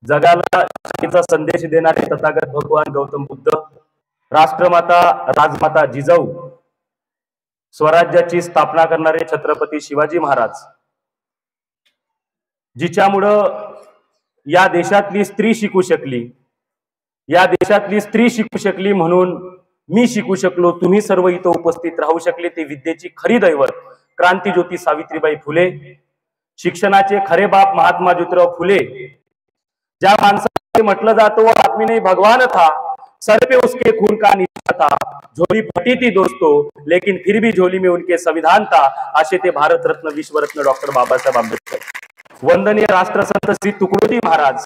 जगाला शांतीचा संदेश देणारे तथागत भगवान गौतम बुद्ध, राष्ट्रमाता राजमाता जिजाऊ, स्वराज्याची स्थापना करणारे छत्रपती शिवाजी महाराज, जिच्यामुळं या देशातली स्त्री शिकू शकली, या देशातली स्त्री शिकू शकली म्हणून मी शिकू शकलो, तुम्ही सर्व इथं उपस्थित राहू शकले, ते विद्येची खरी दैवत क्रांतीज्योती सावित्रीबाई फुले, शिक्षणाचे खरे बाप महात्मा ज्योतिराव फुले, ज्या माणसाने म्हटलं जातं वो आदमी नहीं भगवान था, सर पे उसके खून का निशान था, झोली फटी थी दोस्तों लेकिन फिर भी झोली में उनके संविधान था, असे ते भारतरत्न विश्वरत्न डॉक्टर बाबासाहेब आंबेडकर, वंदनीय राष्ट्रसंत श्री तुकडोजी महाराज,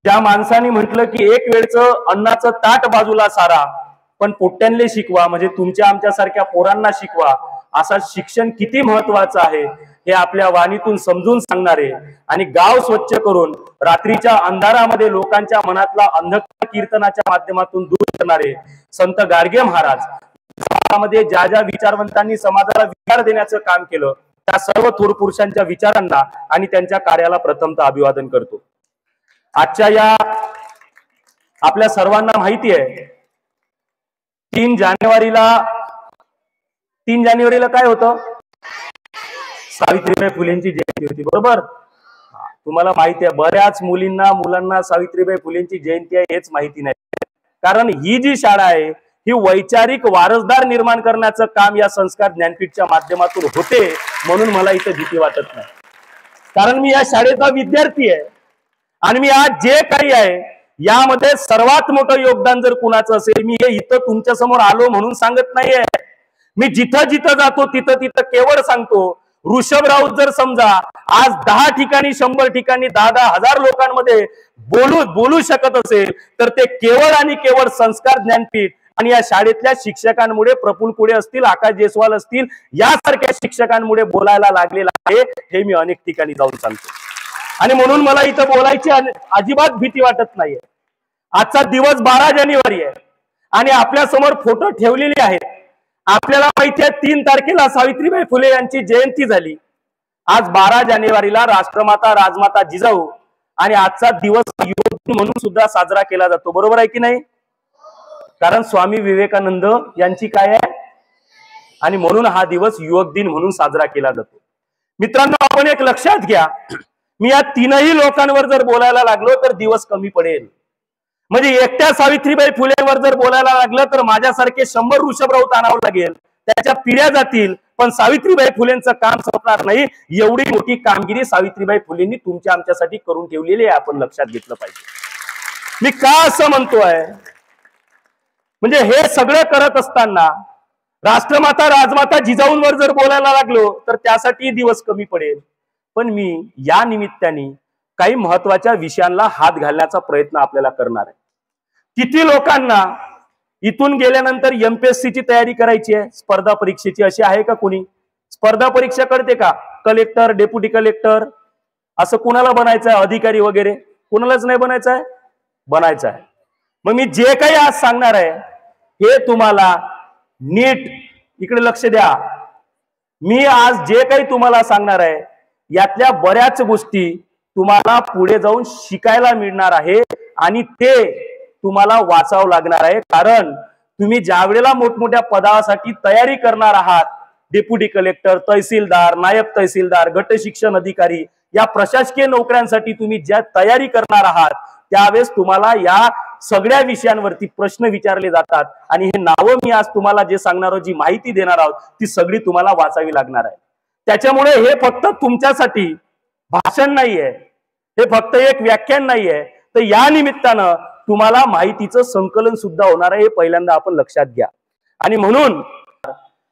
ज्या माणसाने म्हटलं की एक वेळचं अन्नाचं ताट बाजूला सारा पण पोट्ट्यांले शिकवा, म्हणजे तुमच्या आमच्यासारख्या पोरांना शिकवा, असा शिक्षण किती महत्वाचं आहे हे आपल्या वाणीतून समजून सांगणारे आणि गाव स्वच्छ करून रात्रीच्या अंधारामध्ये लोकांच्या मनातला अंधकार कीर्तनाच्या माध्यमातून दूर करणारे संत गाडगे महाराज, समाजामध्ये ज्या ज्या विचारवंतांनी समाजाला विचार देण्याचं काम केलं त्या सर्व थोर पुरुषांच्या विचारांना आणि त्यांच्या कार्याला प्रथमतः अभिवादन करतो। आजच्या या आपल्या सर्वांना माहिती आहे 3 जानेवारीला काय होतं, सावित्रीबाई फुलेंची जयंती होती, बरोबर? तुम्हाला माहिती आहे, बऱ्याच मुलांना सावित्रीबाई फुलेंची जयंती आहे हेच माहिती नाही, कारण ही जी शाळा आहे ही वैचारिक वारसदार निर्माण करण्याचं काम या संस्कार ज्ञानपीठच्या माध्यमातून होते, म्हणून मला इथं भीती वाटत नाही, कारण मी या शाळेचा विद्यार्थी आहे आणि मी आज जे काही आहे यामध्ये सर्वात मोठं योगदान जर कुणाचं असेल, मी हे इथं तुमच्या समोर आलो म्हणून सांगत नाहीये, मी जिथं जिथं जातो तिथं केवळ सांगतो, ऋषभ राऊत जर समजा आज 10 ठिकाणी 100 ठिकाणी 10-10 हजार लोकांमध्ये बोलू शकत असेल तर ते केवळ आणि केवळ संस्कार ज्ञानपीठ आणि या शाळेतल्या शिक्षकांमुळे, प्रफुल्ल कुडे असतील, आकाश जयस्वाल असतील, यासारख्या शिक्षकांमुळे बोलायला लागलेला आहे, हे मी अनेक ठिकाणी जाऊन सांगतो आणि म्हणून मला इथं बोलायची अजिबात भीती वाटत नाहीये। आजचा दिवस 12 जानेवारी आहे आणि आपल्या समोर फोटो ठेवलेले आहेत, आपल्याला माहिती आहे 3 तारखेला सावित्रीबाई फुले यांची जयंती झाली, आज 12 जानेवारीला राष्ट्रमाता राजमाता जिजाऊ आणि आजचा दिवस युवक दिन म्हणून सुद्धा साजरा केला जातो, बरोबर आहे की नाही? कारण स्वामी विवेकानंद यांची काय आहे आणि म्हणून हा दिवस युवक दिन म्हणून साजरा केला जातो। मित्रांनो, आपण एक लक्षात घ्या, मी या 3ही लोकांवर जर बोलायला लागलो तर दिवस कमी पडेल, म्हणजे एकट्या सावित्रीबाई फुलेंवर जर बोलायला लागलं तर माझ्यासारखे 100 ऋषभ राऊत आणावं लागेल, त्याच्या पिढ्या जातील, पण सावित्रीबाई फुलेंचं काम संपणार नाही, एवढी मोठी कामगिरी सावित्रीबाई फुलेंनी तुमच्या आमच्यासाठी करून ठेवलेली आहे, आपण लक्षात घेतलं पाहिजे। मी का असं म्हणतोय, म्हणजे हे सगळं करत असताना राष्ट्रमाता राजमाता जिजाऊंवर जर बोलायला लागलो तर त्यासाठी दिवस कमी पडेल, पण मी या निमित्ताने काही महत्वाच्या विषयांना हात घालण्याचा प्रयत्न आपल्याला करणार आहे। किती लोकांना इथून गेल्यानंतर एमपीएससी ची तयारी करायची आहे, स्पर्धा परीक्षेची, अशी आहे का कोणी? स्पर्धा परीक्षा कळते का? कलेक्टर, डेप्युटी कलेक्टर असं कुणाला बनायचं आहे? अधिकारी वगैरे कुणालाच नाही बनायचं आहे, बनायचं आहे। मग मी जे काही आज सांगणार आहे हे तुम्हाला नीट इकडे लक्ष द्या, मी आज जे काही तुम्हाला सांगणार आहे यातल्या बऱ्याच गोष्टी तुम्हाला पुढे जाऊन शिकायला मिळणार आहे आणि ते तुम्हाला वाचावं लागणार आहे, कारण तुम्ही ज्या वेळेला मोठमोठ्या पदासाठी तयारी करणार आहात, डेप्युटी कलेक्टर, तहसीलदार, नायब तहसीलदार, गट शिक्षण अधिकारी, या प्रशासकीय नोकऱ्यांसाठी तुम्ही ज्या तयारी करणार आहात त्यावेळेस तुम्हाला या सगळ्या विषयांवरती प्रश्न विचारले जातात आणि हे नावं मी आज तुम्हाला जे सांगणार आहोत, जी माहिती देणार आहोत, ती सगळी तुम्हाला वाचावी लागणार आहे। त्याच्यामुळे हे फक्त तुमच्यासाठी भाषण नाहीये, हे फक्त एक व्याख्यान नाहीये, तर या निमित्तानं तुम्हाला माहितीचं संकलन सुद्धा होणार आहे, हे पहिल्यांदा आपण लक्षात घ्या। आणि म्हणून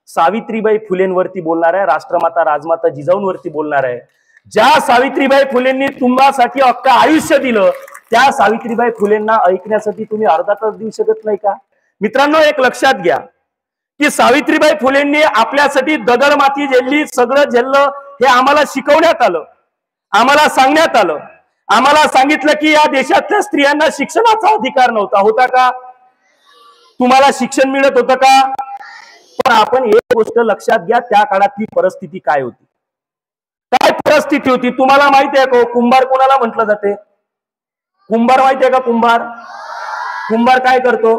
सावित्रीबाई फुलेंवरती बोलणार आहे, राष्ट्रमाता राजमाता जिजाऊंवरती बोलणार आहे। ज्या सावित्रीबाई फुलेंनी तुम्हासाठी अख्खं आयुष्य दिलं त्या सावित्रीबाई फुलेंना ऐकण्यासाठी तुम्ही अर्धा तास देऊ शकत नाही का? मित्रांनो, एक लक्षात घ्या की सावित्रीबाई फुलेंनी आपल्यासाठी दगड माती झेलली, सगळं झेललं, हे आम्हाला शिकवण्यात आलं, आम्हाला सांगण्यात आलं, आम्हाला सांगितलं की या देशातल्या स्त्रियांना शिक्षणाचा अधिकार नव्हता, होता का? तुम्हाला शिक्षण मिळत होतं का? पण आपण एक गोष्ट लक्षात घ्या, त्या काळातली परिस्थिती काय होती, काय परिस्थिती होती तुम्हाला माहिती आहे का? कुंभार कोणाला म्हटलं जाते? कुंभार माहितीये का? कुंभार कुंभार काय करतो?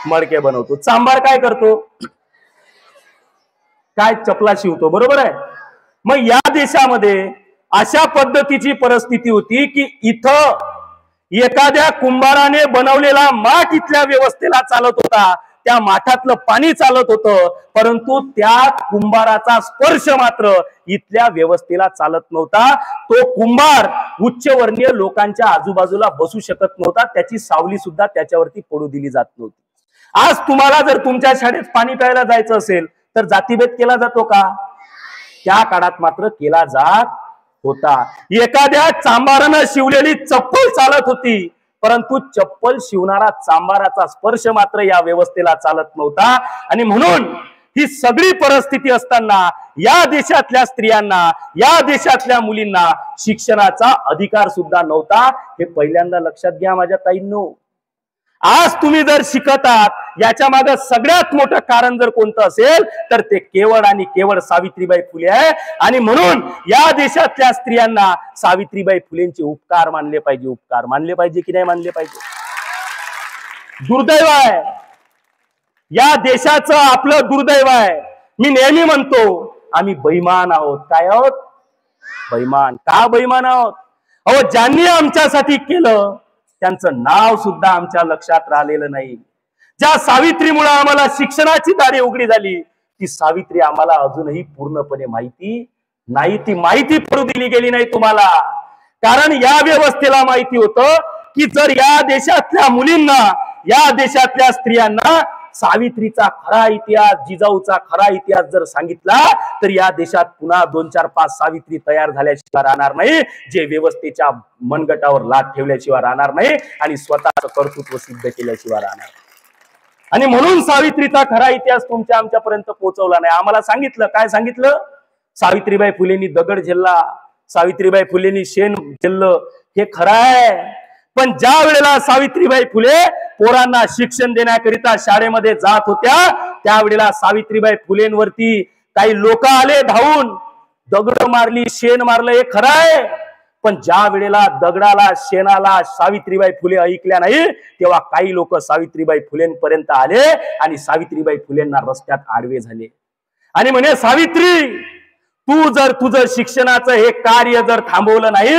मडके बनवतो. चांभार काय करतो? काय चपला शिवतो. बरोबर आहे. मग या देशामध्ये अशा पद्धतीची परिस्थिती होती की इथं एखाद्या कुंभाराने बनवलेला माठ इथल्या व्यवस्थेला चालत होता, त्या माठातलं पाणी चालत होतं, परंतु त्या कुंभाराचा स्पर्श मात्र इथल्या व्यवस्थेला चालत नव्हता. तो कुंभार उच्चवर्णीय लोकांच्या आजूबाजूला बसू शकत नव्हता, त्याची सावली सुद्धा त्याच्यावरती पडू दिली जात नव्हती. आज तुम्हाला जर तुमच्या शाळेत पाणी प्यायला जायचं असेल तर जातीभेद केला जातो का? त्या काळात मात्र केला जात होता. एखाद्या चांभारानं शिवलेली चप्पल चालत होती, परंतु चप्पल शिवणारा चांभाराचा स्पर्श मात्र या व्यवस्थेला चालत नव्हता. आणि म्हणून ही सगळी परिस्थिती असताना या देशातल्या स्त्रियांना, या देशातल्या मुलींना शिक्षणाचा अधिकार सुद्धा नव्हता. हे पहिल्यांदा लक्षात घ्या माझ्या ताईंनो. आज तुम्ही जर शिकत आहात, याच्या मागे सगळ्यात मोठं कारण जर कोणतं असेल तर ते केवळ आणि केवळ सावित्रीबाई फुले आहे. आणि म्हणून या देशातल्या स्त्रियांना सावित्रीबाई फुलेंचे उपकार मानले पाहिजे. उपकार मानले पाहिजे की नाही मानले पाहिजे? दुर्दैव आहे या देशाचं, आपलं दुर्दैव आहे. मी नेहमी म्हणतो आम्ही बैमान आहोत. काय आहोत? बैमान. का बैमान आहोत? अहो, ज्यांनी आमच्यासाठी केलं त्यांचं नाव सुद्धा आमच्या लक्षात राहिलेलं नाही. ज्या सावित्रीमुळे आम्हाला शिक्षणाची दारे उघडी झाली, ती सावित्री आम्हाला अजूनही पूर्णपणे माहिती नाही. ती माहिती पडू दिली गेली नाही तुम्हाला. कारण या व्यवस्थेला माहिती होतं की जर या देशातल्या मुलींना, या देशातल्या स्त्रियांना सावित्रीचा खरा इतिहास, जिजाऊचा खरा इतिहास जर सांगितला तर या देशात पुन्हा 2, 4, 5 सावित्री तयार झाल्याशिवाय राहणार नाही, जे व्यवस्थेच्या मनगटावर लाट ठेवल्याशिवाय राहणार नाही आणि स्वतःचं कर्तृत्व सिद्ध केल्याशिवाय राहणार. आणि म्हणून सावित्रीचा खरा इतिहास तुमच्या आमच्यापर्यंत पोहोचवला नाही. आम्हाला सांगितलं, काय सांगितलं? सावित्रीबाई फुलेंनी दगड झेलला, सावित्रीबाई फुलेंनी शेण झेललं, हे खरं आहे. पण ज्या वेळेला सावित्रीबाई फुले पोरांना शिक्षण देण्याकरिता शाळेमध्ये जात होत्या, त्यावेळेला सावित्रीबाई फुलेंवरती काही लोक आले धावून, दगड मारली, शेण मारलं, हे खरं आहे. पण ज्या वेळेला दगडाला, शेणाला सावित्रीबाई फुले ऐकल्या नाही, तेव्हा काही लोक सावित्रीबाई फुलेंपर्यंत आले आणि सावित्रीबाई फुलेंना रस्त्यात आडवे झाले आणि म्हणे, सावित्री, तू जर तुझं शिक्षणाचं हे कार्य जर थांबवलं नाही,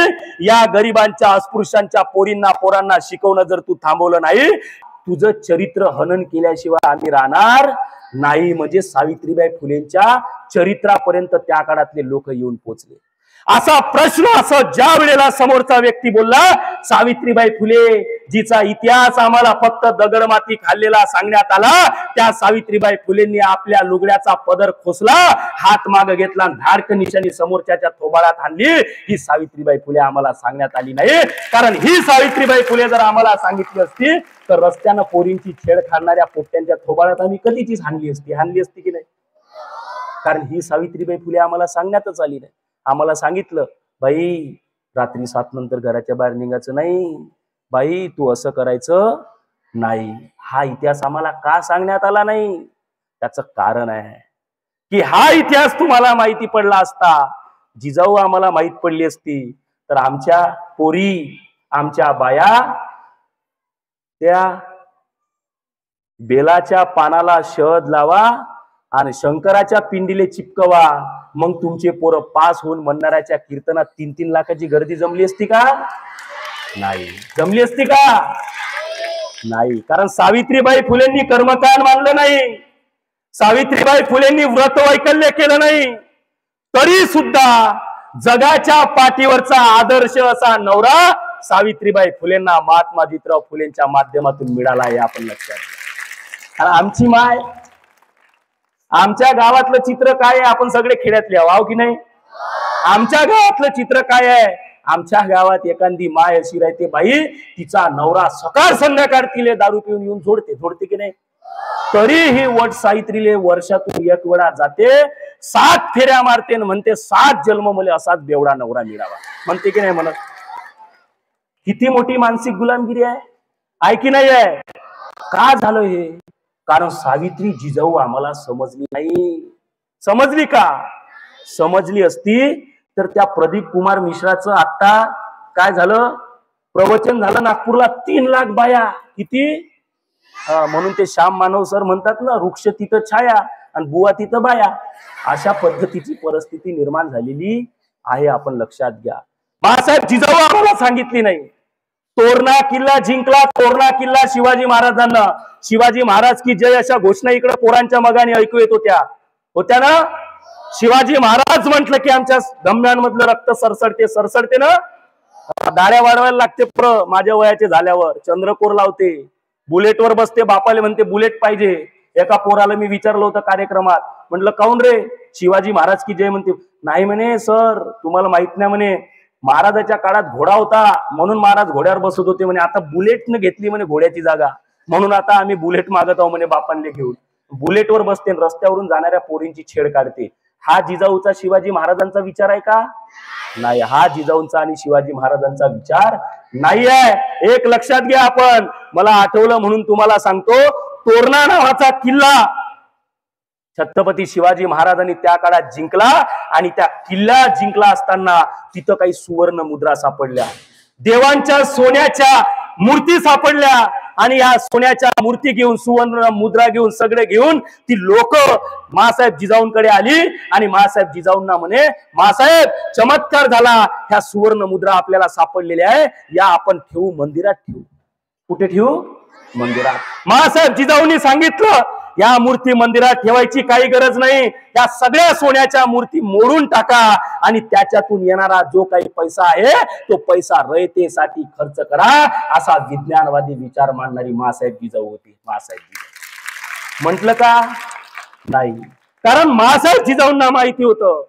या गरिबांच्या, अस्पृश्यांच्या पोरांना शिकवणं जर तू थांबवलं नाही, तुझं चरित्र हनन केल्याशिवाय आम्ही राहणार नाही. म्हणजे सावित्रीबाई फुलेंच्या चरित्रापर्यंत त्या काळातले लोक येऊन पोहोचले. असा प्रश्न असं ज्या वेळेला समोरचा व्यक्ती बोलला, सावित्रीबाई फुले जिचा इतिहास आम्हाला फक्त दगडमाती खाल्लेला सांगण्यात आला, त्या सावित्रीबाई फुलेंनी आपल्या लुगड्याचा पदर खोसला, हात मागे घेतला, धाडक निशाणी समोरच्याच्या थोबाडात आणली. ही सावित्रीबाई फुले आम्हाला सांगण्यात आली नाही. कारण ही सावित्रीबाई फुले जर आम्हाला सांगितली असती तर रस्त्यानं पोरींची छेड खाणाऱ्या पोट्ट्यांच्या थोबाडात आम्ही कधीचीच हाणली असती की नाही? कारण ही सावित्रीबाई फुले आम्हाला सांगण्यातच आली नाही. आम्हाला सांगितलं, बाई रात्री 7 नंतर घराच्या बाहेर निघायचं नाही, बाई तू असं करायचं नाही. हा इतिहास आम्हाला का सांगण्यात आला नाही? त्याचं कारण आहे की हा इतिहास तुम्हाला माहिती पडला असता, जिजाऊ आम्हाला माहित पडली असती, तर आमच्या पोरी, आमच्या बाया त्या बेलाच्या पानाला शहद लावा आणि शंकराच्या पिंडीले चिपकवा, मग तुमचे पोरं पास होऊन म्हणणाऱ्याच्या कीर्तनात 3-3 लाखाची गर्दी जमली असती का? नाही. जमली असती का? नाही. कारण सावित्रीबाई फुलेंनी कर्मकांड मानलं नाही, सावित्रीबाई फुलेंनी व्रत वैकल्य केलं नाही, तरी सुद्धा जगाच्या पाठीवरचा आदर्श असा नवरा सावित्रीबाई फुलेंना महात्मा ज्योतिराव फुलेंच्या माध्यमातून मिळाला आहे. आपण लक्षात घ्या. आणि आमची माय, आमच्या गावातलं चित्र काय आहे? आपण सगळे खेड्यातले आहो की नाही? आमच्या गावातलं चित्र काय आहे? आमच्या गावात एखादी माय अशी राहते, बाई तिचा नवरा सकाळ संध्याकाळ तिले दारू पिऊन येऊन सोडते की नाही, तरीही वट सावित्रीले वर्षातून 1 वेळा जाते, 7 फेऱ्या मारते, म्हणते 7 जन्म मला असाच बेवडा नवरा मिळावा, म्हणते की नाही म्हणत? किती मोठी मानसिक गुलामगिरी आहे की नाही आहे? का झालं हे? कारण सावित्री जिजाऊ आम्हाला समजली नाही. समजली का? समजली असती तर त्या प्रदीप कुमार मिश्राचं आता काय झालं? प्रवचन झालं नागपूरला, 3 लाख बाया. किती? म्हणून ते श्याम मानव सर म्हणतात ना, वृक्ष तिथं छाया आणि बुवा तिथं बाया. अशा पद्धतीची परिस्थिती निर्माण झालेली आहे, आपण लक्षात घ्या. बाळासाहेब जिजाऊ आम्हाला सांगितली नाही. तोरणा किल्ला जिंकला, तोरणा किल्ला शिवाजी महाराजांना. शिवाजी महाराज की जय अशा घोषणा इकडे पोरांच्या मगाने ऐकू येत होत्या ना. शिवाजी महाराज म्हटलं की आमच्या धमन्यांमधलं रक्त सरसडते ना. दाड्या वाढवायला लागते माझ्या वयाचे झाल्यावर. चंद्रकोर लावते, बुलेटवर बसते, बापाले म्हणते बुलेट पाहिजे. एका पोराला मी विचारलं होतं कार्यक्रमात, म्हटलं काऊन रे? शिवाजी महाराज की जय म्हणते. नाही म्हणे सर, तुम्हाला माहित नाही म्हणे, महाराजाच्या काळात घोडा होता म्हणून महाराज घोड्यावर बसत होते म्हणे. आता बुलेटनं घेतली म्हणे घोड्याची जागा, म्हणून आता आम्ही बुलेट मागत आहोत म्हणे बापांले घेऊन. बुलेटवर बसते, रस्त्यावरून जाणाऱ्या पोरींची छेड काढते. हा जिजाऊचा शिवाजी महाराजांचा विचार आहे का? नाही, हा जिजाऊंचा आणि शिवाजी महाराजांचा विचार नाही आहे. एक लक्षात घ्या आपण. मला आठवलं म्हणून तुम्हाला सांगतो. तोरणा नावाचा किल्ला छत्रपती शिवाजी महाराजांनी त्या काळात जिंकला आणि त्या किल्ला जिंकला असताना तिथं काही सुवर्ण मुद्रा सापडल्या, देवांच्या सोन्याच्या मूर्ती सापडल्या. आणि या सोन्याच्या मूर्ती घेऊन, सुवर्ण मुद्रा घेऊन, सगळे घेऊन ती लोक मासाहेब जिजाऊंकडे आली आणि मासाहेब जिजाऊंना म्हणे, मासाहेब चमत्कार झाला, ह्या सुवर्ण मुद्रा आपल्याला सापडलेल्या आहे, या आपण ठेवू, मंदिरात ठेवू. कुठे ठेवू? मंदिरात. मासाहेब जिजाऊंनी सांगितलं, या मूर्ती मंदिरात ठेवायची काही गरज नाही, या सगळ्या सोन्याच्या मूर्ती मोडून टाका आणि त्याच्यातून येणारा जो काही पैसा आहे तो पैसा रयतेसाठी खर्च करा. असा विज्ञानवादी विचार मांडणारी मासाहेब जिजाऊ होती. मासाहेब जिजाऊ म्हटलं का? नाही. कारण मासाहेब जिजाऊंना माहिती होतं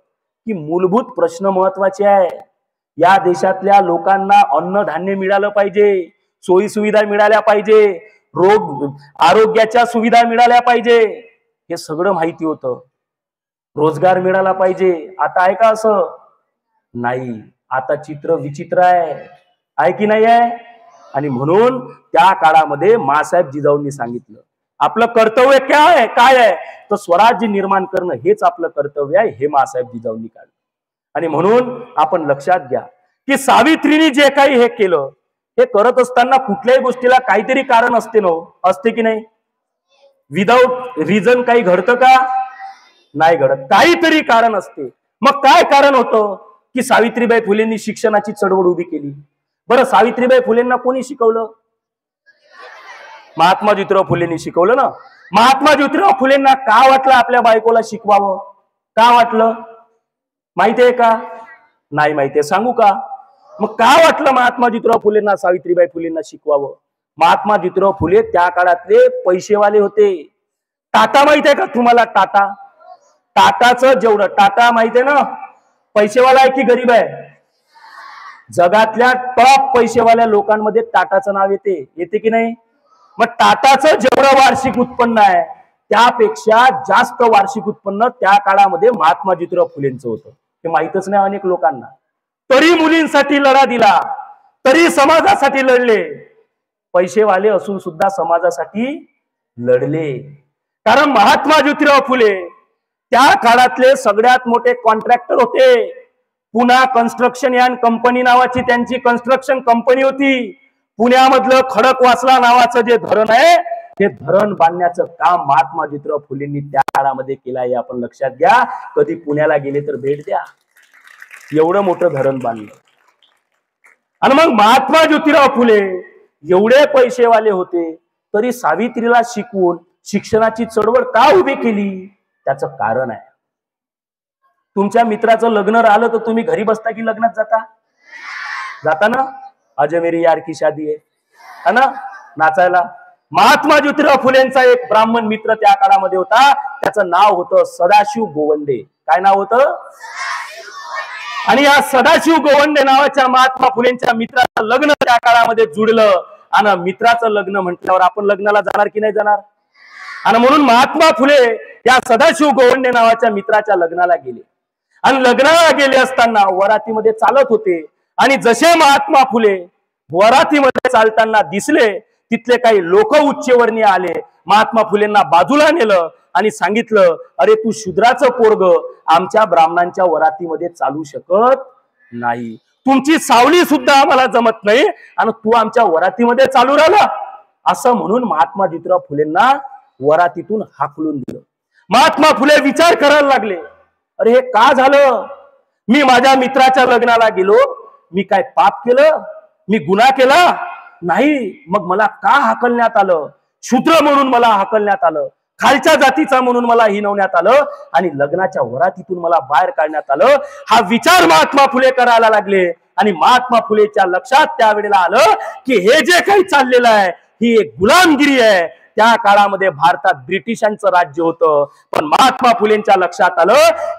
की मूलभूत प्रश्न महत्वाचे आहे. या देशातल्या लोकांना अन्नधान्य मिळालं पाहिजे, सोयी सुविधा मिळाल्या पाहिजे, आरोग्याच्या सुविधा मिळाल्या पाहिजे, हे सगळं माहिती होतं. रोजगार मिळाला पाहिजे. आता आहे का असं? नाही. आता चित्र विचित्र आहे की नाही आहे? आणि म्हणून त्या काळामध्ये मासाहेब जिजाऊंनी सांगितलं, आपलं कर्तव्य काय आहे? तर स्वराज्य निर्माण करणं हेच आपलं कर्तव्य आहे. हे मासाहेब जिजाऊंनी काढलं. आणि म्हणून आपण लक्षात घ्या की सावित्रीने जे काही हे केलं, हे करत असताना कुठल्याही गोष्टीला काहीतरी कारण असते ना, असते की नाही? विदाऊट रिझन काही घडतं का? नाही घडत. काहीतरी कारण असते. मग काय कारण होतं की सावित्रीबाई फुलेंनी शिक्षणाची चळवळ उभी केली? बरं, सावित्रीबाई फुलेंना कोणी शिकवलं? महात्मा ज्योतिराव फुलेंनी शिकवलं ना. महात्मा ज्योतिराव फुलेंना का वाटलं आपल्या बायकोला शिकवावं? का वाटलं माहितीये का? नाही माहितीये. सांगू का? मग का वाटलं महात्मा ज्योतिराव फुलेंना सावित्रीबाई फुलेंना शिकवावं? महात्मा ज्योतिराव फुले त्या काळातले पैसेवाले होते. टाटा माहित आहे का तुम्हाला? टाटा, टाटाचं जेवढं, टाटा माहितीये ना, पैसेवाला आहे की गरीब आहे? जगातल्या टॉप पैसेवाल्या लोकांमध्ये टाटाचं नाव येते की नाही? मग टाटाचं जेवढं वार्षिक उत्पन्न आहे त्यापेक्षा जास्त वार्षिक उत्पन्न त्या काळामध्ये महात्मा ज्योतिराव फुलेंचं होतं. हे माहितच नाही अनेक लोकांना. तरी मुलींसाठी लढा दिला, तरी समाजासाठी लढले. पैसेवाले असून सुद्धा समाजासाठी लढले. कारण महात्मा ज्योतिराव फुले त्या काळातले सगळ्यात मोठे कॉन्ट्रॅक्टर होते. पुणा कन्स्ट्रक्शन अँड कंपनी नावाची त्यांची कन्स्ट्रक्शन कंपनी होती. पुण्यामधलं खडकवासला नावाचं जे धरण आहे ते धरण बांधण्याचं काम महात्मा ज्योतिराव फुलेंनी त्या काळामध्ये केलं आहे. आपण लक्षात घ्या. कधी पुण्याला गेले तर भेट द्या. एवढं मोठं धरण बांधलं. आणि मग महात्मा ज्योतिराव फुले एवढे पैसेवाले होते तरी सावित्रीला शिकवून शिक्षणाची चळवळ का उभी केली? त्याचं कारण आहे. तुमच्या मित्राचं लग्न राहिलं तर तुम्ही घरी बसता की लग्नात जाता ना? आज मेरी यार की शादी है ना, नाचायला. महात्मा ज्योतिराव फुलेंचा एक ब्राह्मण मित्र त्या काळामध्ये होता. त्याचं नाव होतं सदाशिव गोवंडे. काय नाव होतं? आणि या सदाशिव गोवंडे नावाच्या महात्मा फुलेंच्या मित्राचं लग्न त्या काळामध्ये जुळलं. आणि मित्राचं लग्न म्हटल्यावर आपण लग्नाला जाणार की नाही जाणार? आणि म्हणून महात्मा फुले या सदाशिव गोवंडे नावाच्या मित्राच्या लग्नाला गेले. आणि लग्नाला गेले असताना वरातीमध्ये चालत होते. आणि जसे महात्मा फुले वरातीमध्ये चालताना दिसले तिथले काही लोक उच्चवर्णीय आले. महात्मा फुलेंना बाजूला नेलं आणि सांगितलं, अरे तू शूद्राचं पोरग आमच्या ब्राह्मणांच्या वरातीमध्ये चालू शकत नाही. तुमची सावली सुद्धा आम्हाला जमत नाही आणि तू आमच्या वरातीमध्ये चालू राहिला, असं म्हणून महात्मा ज्योतिराव फुलेंना वरातीतून हाकलून दिलं. महात्मा फुले विचार करायला लागले, अरे हे का झालं? मी माझ्या मित्राच्या लग्नाला गेलो, मी काय पाप केलं? मी गुन्हा केला नाही, मग मला का हाकलण्यात आलं? शूद्र म्हणून मला हाकलण्यात आलं, खालच्या जातीचा म्हणून मला हिनवण्यात आलं आणि लग्नाच्या वरातीतून मला बाहेर काढण्यात आलं. हा विचार महात्मा फुले करायला लागले आणि महात्मा फुलेच्या लक्षात त्यावेळेला आलं की हे जे काही चाललेलं आहे ही एक गुलामगिरी आहे. त्या काळामध्ये भारतात ब्रिटिशांचं राज्य होतं, पण महात्मा फुलेंच्या लक्षात आलं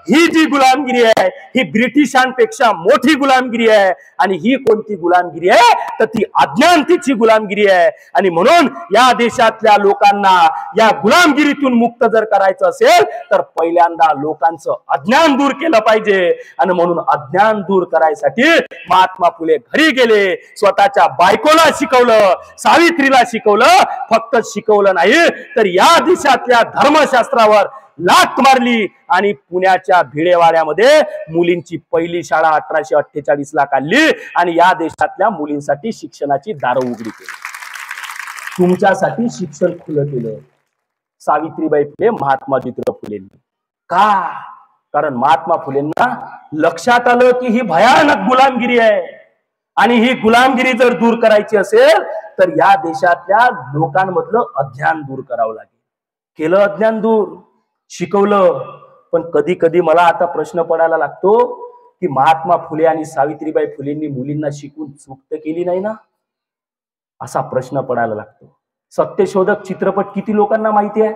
ही जी गुलामगिरी आहे ही ब्रिटिशांपेक्षा मोठी गुलामगिरी आहे. आणि ही कोणती गुलामगिरी आहे तर ती अज्ञानतेची गुलामगिरी आहे. आणि म्हणून या देशातल्या लोकांना या गुलामगिरीतून मुक्त जर करायचं असेल तर पहिल्यांदा लोकांचं अज्ञान दूर केलं पाहिजे. आणि म्हणून अज्ञान दूर करायसाठी महात्मा फुले घरी गेले, स्वतःच्या बायकोला शिकवलं, सावित्रीला शिकवलं. फक्त शिकवलं नाही तर या देशातल्या धर्मशास्त्रावर लाथ मारली आणि पुण्याच्या भिडेवाड्यामध्ये मुलींची पहिली शाळा 1848 ला काढली आणि या देशातल्या मुलींसाठी शिक्षणाची दारं उघडी केली. तुमच्यासाठी शिक्षण खुलं केलं सावित्रीबाई फुले, महात्मा ज्योतिराव फुलेंनी. का? कारण महात्मा फुलेंना लक्षात आलं की ही भयानक गुलामगिरी आहे आणि ही गुलामगिरी जर दूर करायची असेल तर या देशातल्या लोकांमधलं अज्ञान दूर करावं लागेल. केलं अज्ञान दूर, शिकवलं. पण कधी कधी मला आता प्रश्न पडायला लागतो की महात्मा फुले आणि सावित्रीबाई फुलेंनी मुलींना शिकून चूक तर केली नाही ना, असा प्रश्न पडायला लागतो. सत्यशोधक चित्रपट किती लोकांना माहिती आहे?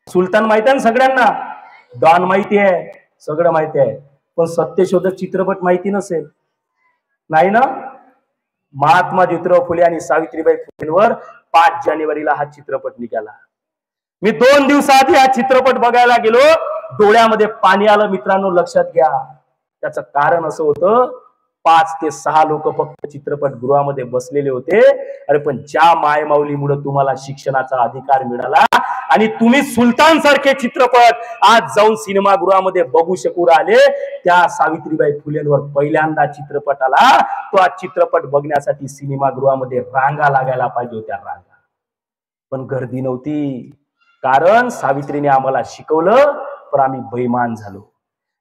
सुलतान माहिती आहे सगळ्यांना, डॉन माहिती आहे, सगळं माहिती आहे, पण सत्यशोधक चित्रपट माहिती नसेल नाही ना. महात्मा ज्योतिराव फुले आणि सावित्रीबाई फुलेंवर 5 जानेवारीला हा चित्रपट निघाला. मी 2 दिवसाआधी हा चित्रपट बघायला गेलो, डोळ्यामध्ये पाणी आलं मित्रांनो. लक्षात घ्या, त्याचं कारण असं होतं 5 ते 6 लोक फक्त चित्रपटगृहामध्ये बसलेले होते. अरे पण ज्या मायमाऊलीमुळे तुम्हाला शिक्षणाचा अधिकार मिळाला आणि तुम्ही सुलतान सारखे चित्रपट आज जाऊन सिनेमागृहामध्ये बघू शकू राहिले, त्या सावित्रीबाई फुलेंवर पहिल्यांदा चित्रपट आला. तो आज चित्रपट बघण्यासाठी सिनेमागृहामध्ये रांगा लागायला पाहिजे होत्या, रांगा. पण गर्दी नव्हती, कारण सावित्रीने आम्हाला शिकवलं, पण आम्ही बेईमान झालो.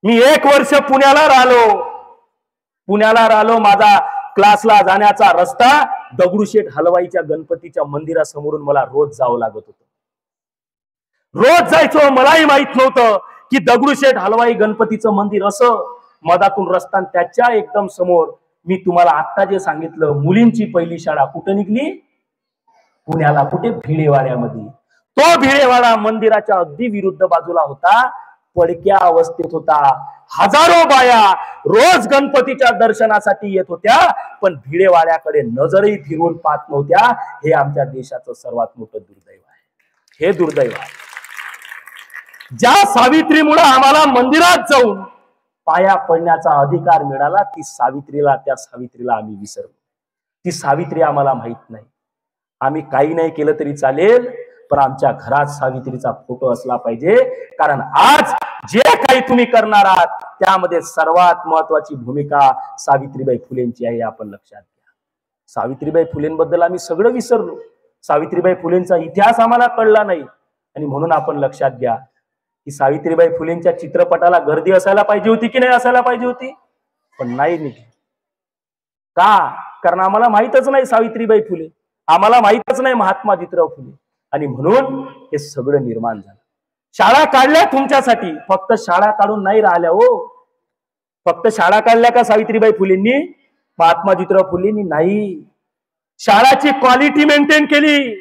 मी 1 वर्ष पुण्याला राहिलो. माझा क्लासला जाण्याचा रस्ता दगडूशेठ हलवाईच्या गणपतीच्या मंदिरासमोरून मला रोज जावं लागत होतं. रोज जायचो. मलाही माहित नव्हतं की दगडूशेठ हलवाई गणपतीचं मंदिर असं मधातून रस्ता, त्याच्या एकदम समोर मी तुम्हाला आता जे सांगितलं मुलींची पहिली शाळा कुठं निघली? पुण्याला. कुठे? भिडेवाड्यामध्ये. तो भिडेवाडा मंदिराच्या अगदी विरुद्ध बाजूला होता, पडक्या अवस्थेत होता. हजारो बाया रोज गणपतीच्या दर्शनासाठी येत होत्या, पण भिडेवाड्याकडे नजरही फिरवून पाहत नव्हत्या. हे आमच्या देशाचं सर्वात मोठं दुर्दैव आहे. हे दुर्दैव आहे. ज्या सावित्रीमुळे आम्हाला मंदिरात जाऊन पाया पडण्याचा अधिकार मिळाला, त्या सावित्रीला आम्ही विसरलो. ती सावित्री आम्हाला माहित नाही. आम्ही काही नाही केलं तरी चालेल, पण आमच्या घरात सावित्रीचा फोटो असला पाहिजे. कारण आज जे काही तुम्ही करणार आहात त्यामध्ये सर्वात महत्वाची भूमिका सावित्रीबाई फुलेंची आहे, आपण लक्षात घ्या. सावित्रीबाई फुलेंबद्दल आम्ही सगळं विसरलो. सावित्रीबाई फुलेंचा इतिहास आम्हाला कळला नाही. आणि म्हणून आपण लक्षात घ्या की सावित्रीबाई फुलेंच्या चित्रपटाला गर्दी असायला पाहिजे होती की नाही असायला पाहिजे होती, पण नाही निघली. का? कारण आम्हाला माहितच नाही सावित्रीबाई फुले, आम्हाला माहितच नाही महात्मा ज्योतिराव फुले. आणि म्हणून हे सगळं निर्माण झालं. शाळा काढल्या तुमच्यासाठी, फक्त शाळा काढून नाही राहिल्या हो. फक्त शाळा काढल्या का सावित्रीबाई फुलेंनी? महात्मा ज्योतिराव फुलेंनी नाही. शाळाची क्वालिटी मेंटेन केली.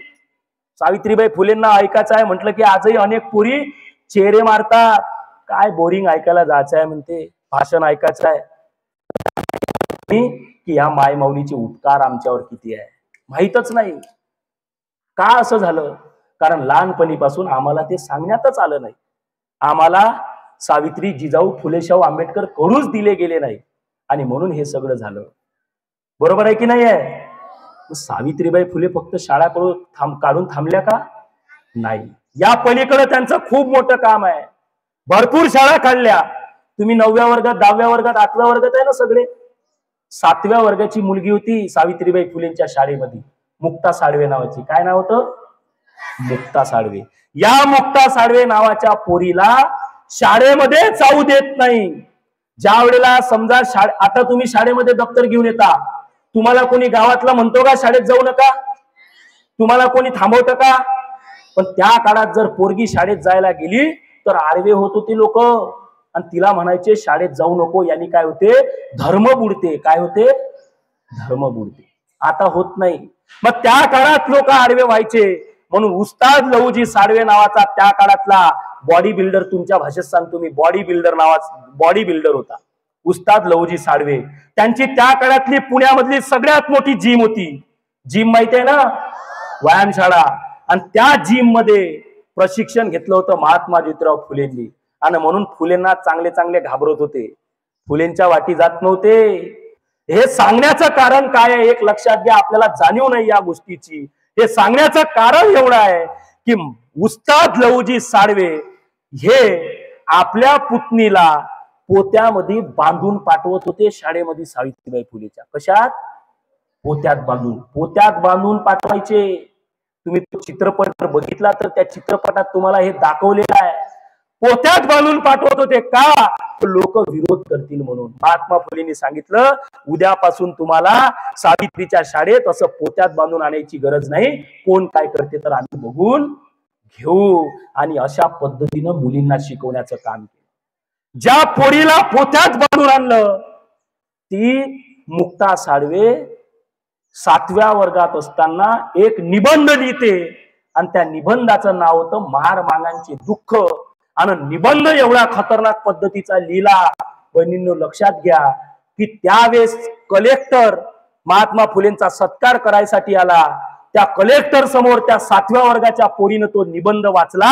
सावित्रीबाई फुलेंना ऐकायचं आहे म्हटलं की आजही अनेक पोरी चेहरे मारतात. काय बोरिंग ऐकायला जायचं आहे म्हणते, भाषण ऐकायचं आहे की या मायमाऊलीचे उपकार आमच्यावर किती आहे माहीतच नाही. का असं झालं? कारण लहानपणीपासून आम्हाला ते सांगण्यातच आलं नाही. आम्हाला सावित्री जिजाऊ फुलेशाहू आंबेडकर कडूच दिले गेले नाही आणि म्हणून हे सगळं झालं. बरोबर आहे की नाही आहे? सावित्रीबाई फुले फक्त शाळा काढून थांबल्या का? नाही. या पलीकडे त्यांचं खूप मोठं काम आहे. भरपूर शाळा काढल्या. तुम्ही 9व्या वर्गात, 10व्या वर्गात, 8व्या वर्गात आहे ना, 7व्या वर्गाची मुलगी होती सावित्रीबाई फुलेंच्या शाळेमध्ये, मुक्ता साळवे नावाची. काय नाव होतं? मुक्ता साळवे. या मुक्ता साळवे नावाच्या पोरीला शाळेमध्ये जाऊ देत नाही. ज्या वेळेला समजा आता तुम्ही शाळेमध्ये दप्तर घेऊन येता, तुम्हाला कोणी गावातला म्हणतो का शाळेत जाऊ नका? तुम्हाला कोणी थांबवतं का? पण त्या काळात जर पोरगी शाळेत जायला गेली तर आडवे होत होते लोक, आणि तिला म्हणायचे शाळेत जाऊ नको, यांनी काय होते? धर्म बुडते. काय होते? धर्म बुडते. आता होत नाही. मग त्या काळात लोक आडवे व्हायचे, म्हणून उस्ताद लहुजी साळवे नावाचा त्या काळातला बॉडी बिल्डर, तुमच्या भाषेत सांगतो मी, बॉडी बिल्डर नावाचा बॉडी बिल्डर होता उस्ताद लहुजी साळवे. त्यांची त्या काळातली पुण्यामधली सगळ्यात मोठी जिम होती. जिम माहिती आहे ना? व्यायामशाळा. आणि त्या जिम मध्ये प्रशिक्षण घेतलं होतं महात्मा ज्योतिराव फुलेंनी, आणि म्हणून फुलेंना चांगले चांगले घाबरत होते, फुलेंच्या वाटी जात नव्हते. हे सांगण्याचं कारण काय आहे एक लक्षात घ्या, आपल्याला जाणीव नाही या गोष्टीची. हे सांगण्याचं कारण एवढं आहे की उस्ताद लहुजी साळवे हे आपल्या पुतणीला पोत्यामध्ये बांधून पाठवत होते शाळेमध्ये सावित्रीबाई फुलेच्या. कशात? पोत्यात बांधून. पोत्यात बांधून पाठवायचे. तुम्ही तो चित्रपट जर बघितला तर त्या चित्रपटात तुम्हाला हे दाखवलेलं आहे. पोत्यात बांधून पाठवत होते का? लोक विरोध करतील म्हणून. महात्मा फुलेंनी सांगितलं उद्यापासून तुम्हाला सावित्रीच्या शाळेत असं पोत्यात बांधून आणायची गरज नाही, कोण काय करते तर आम्ही बघून घेऊ. आणि अशा पद्धतीनं मुलींना शिकवण्याचं काम केलं. ज्या पोरीला पोत्यात बांधून आणलं ती मुक्ता साळवे 7व्या वर्गात असताना एक निबंध लिहिते, आणि त्या निबंधाचं नाव होतं महार मागांचे दुःख. आणि निबंध एवढा खतरनाक पद्धतीचा लिहिला, बहिणींनो लक्षात घ्या की त्यावेळेस कलेक्टर महात्मा फुलेंचा सत्कार करायसाठी आला. त्या कलेक्टर समोर त्या 7व्या वर्गाच्या पोरीनं तो निबंध वाचला,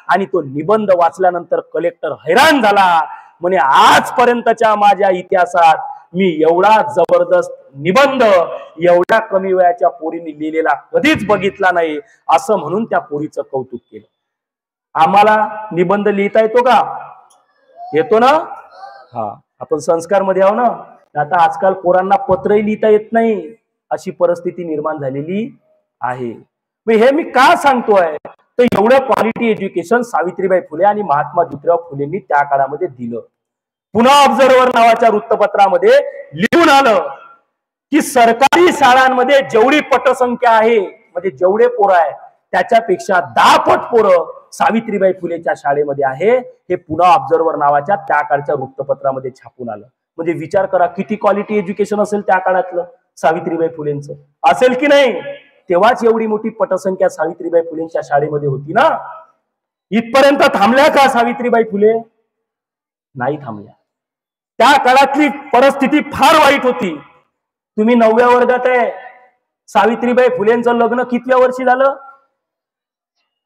आणि तो निबंध वाचल्यानंतर कलेक्टर हैराण झाला. म्हणे आजपर्यंतच्या माझ्या इतिहासात मी एवढा जबरदस्त निबंध एवढ्या कमी वयाच्या पोरीने लिहिलेला कधीच बघितला नाही, असं म्हणून त्या पोरीचं कौतुक केलं. आम्हाला निबंध लिहिता येतो का? येतो ना? हा, आपण संस्कार मध्ये आहो ना. आता आजकाल पोरांना पत्रही लिहिता येत नाही, अशी परिस्थिती निर्माण झालेली आहे. हे मी का सांगतोय तर एवढं क्वालिटी एज्युकेशन सावित्रीबाई फुले आणि महात्मा ज्योतिराव फुलेंनी त्या काळामध्ये दिलं. पुन्हा ऑब्झर्व्हर नावाच्या वृत्तपत्रामध्ये लिहून आलं की सरकारी शाळांमध्ये जेवढी पटसंख्या आहे, म्हणजे जेवढे पोरं आहे त्याच्यापेक्षा 10 पट पोरं सावित्रीबाई फुलेच्या शाळेमध्ये आहे. हे पुन्हा ऑब्झर्व्हर नावाच्या त्या काळच्या वृत्तपत्रामध्ये छापून आलं. म्हणजे विचार करा किती क्वालिटी एज्युकेशन असेल त्या काळातलं सावित्रीबाई फुलेंचं, असेल की नाही? तेव्हाच एवढी मोठी पटसंख्या सावित्रीबाई फुलेंच्या शाळेमध्ये होती ना. इथपर्यंत थांबल्या का सावित्रीबाई फुले? नाही थांबल्या. त्या काळातली परिस्थिती फार वाईट होती. तुम्ही 9व्या वर्गात आहे. सावित्रीबाई फुलेंचं लग्न कितव्या वर्षी झालं?